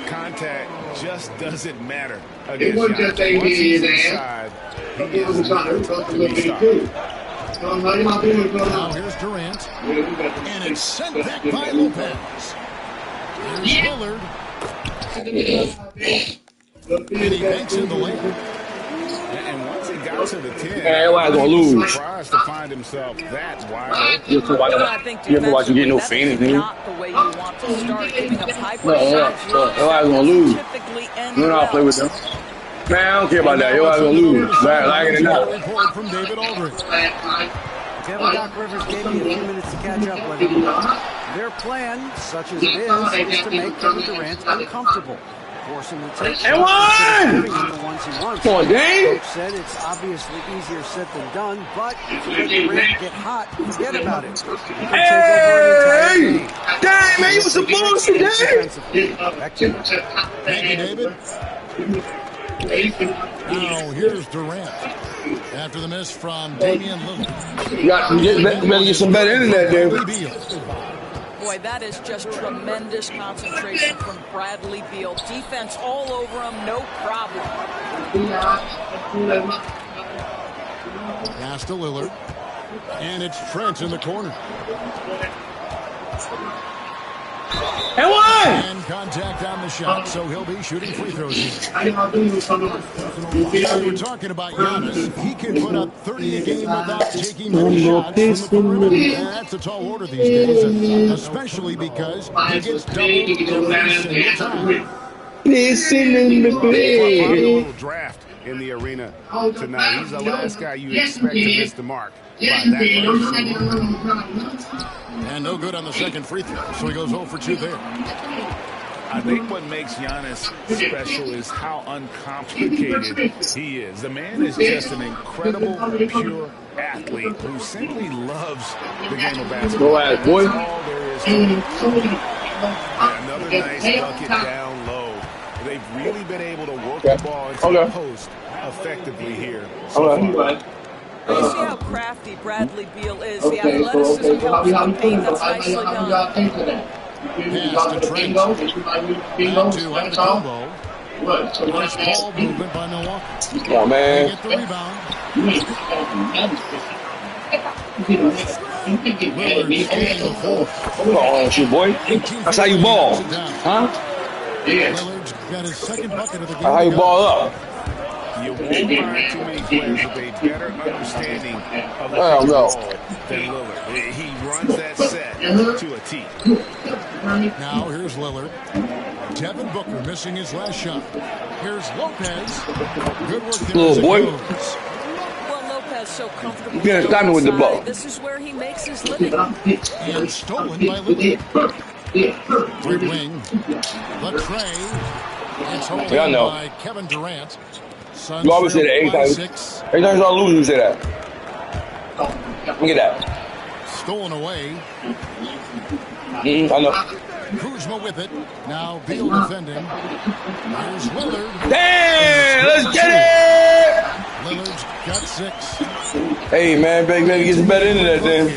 Contact just doesn't matter It against wasn't just Giannis. Once he's inside, he is not to be stopped. Now here's Durant. And it's sent back by Lopez. Here's Lillard. And he banks in the lane. And once he got to the 10, Hey, why gonna lose? surprised to find himself that wide open. You ever watch you get no fans, nigga? Your ass gonna lose. You know how I play with them. Man, I don't care about that. Your ass gonna lose. Like it or not. Report from David Aldridge. Kevin Doc Rivers gave me a few minutes to catch up with him. Their plan, such as it is to make Kevin Durant uncomfortable. Force him to take And one! the ones he wants. Come on, Dave. Coach said it's obviously easier said than done, but if you let Durant get hot, forget about it. Hey! Dang, man, you was some bullshit, Dave! Back to you. Thank you, David. Now here's Durant. After the miss from Damian Lillard. You better get some better internet, Dave. Boy, that is just tremendous concentration from Bradley Beal. Defense all over him, no problem. Pass to Lillard. And it's Trent in the corner. And one! And contact on the shot, so he'll be shooting free throws here. We're talking about Giannis. He can put up 30 a game without taking many shots from the perimeter. That's a tall order these days, especially because he gets doubled every single time. Listen in the bed. Draft in the arena tonight. He's the last guy you expect to miss the mark. And no good on the second free throw, so he goes 0 for 2 there. I think what makes Giannis special is how uncomplicated he is. The man is just an incredible, pure athlete who simply loves the game of basketball. Go ahead, boy. That's all there is to it. Another nice bucket down low. They've really been able to work the ball into the post effectively here so far. You see how crafty Bradley Beal is. The athleticism helps in the paint. That's nicely done. Pass to Trent. Back to Antetokounmpo. Nice ball movement by Milwaukee. Come on, man. They get the rebound. Lillard stealing the fourth. Come on, you boy. That's how you ball. Huh? Lillard's got his second bucket of the game. That's how you ball up. You won't find too many players with a better understanding of the ball than Lillard. He runs that set to a T. Now here's Lillard. Devin Booker missing his last shot. Here's Lopez. Good work there. Little boy. Well, Lopez so comfortable. Yeah, stop me with the ball. This is where he makes his living. And stolen by Lillard. Right wing. Latray. It's holding by Kevin Durant. You always say that every time you lose, you say that. Look at that. Stolen away. I know. Kuzma with it. Now Beal defending. Here's Lillard. Damn! Let's get it! Lillard's got 6. Hey, man, baby, get some better into that, then.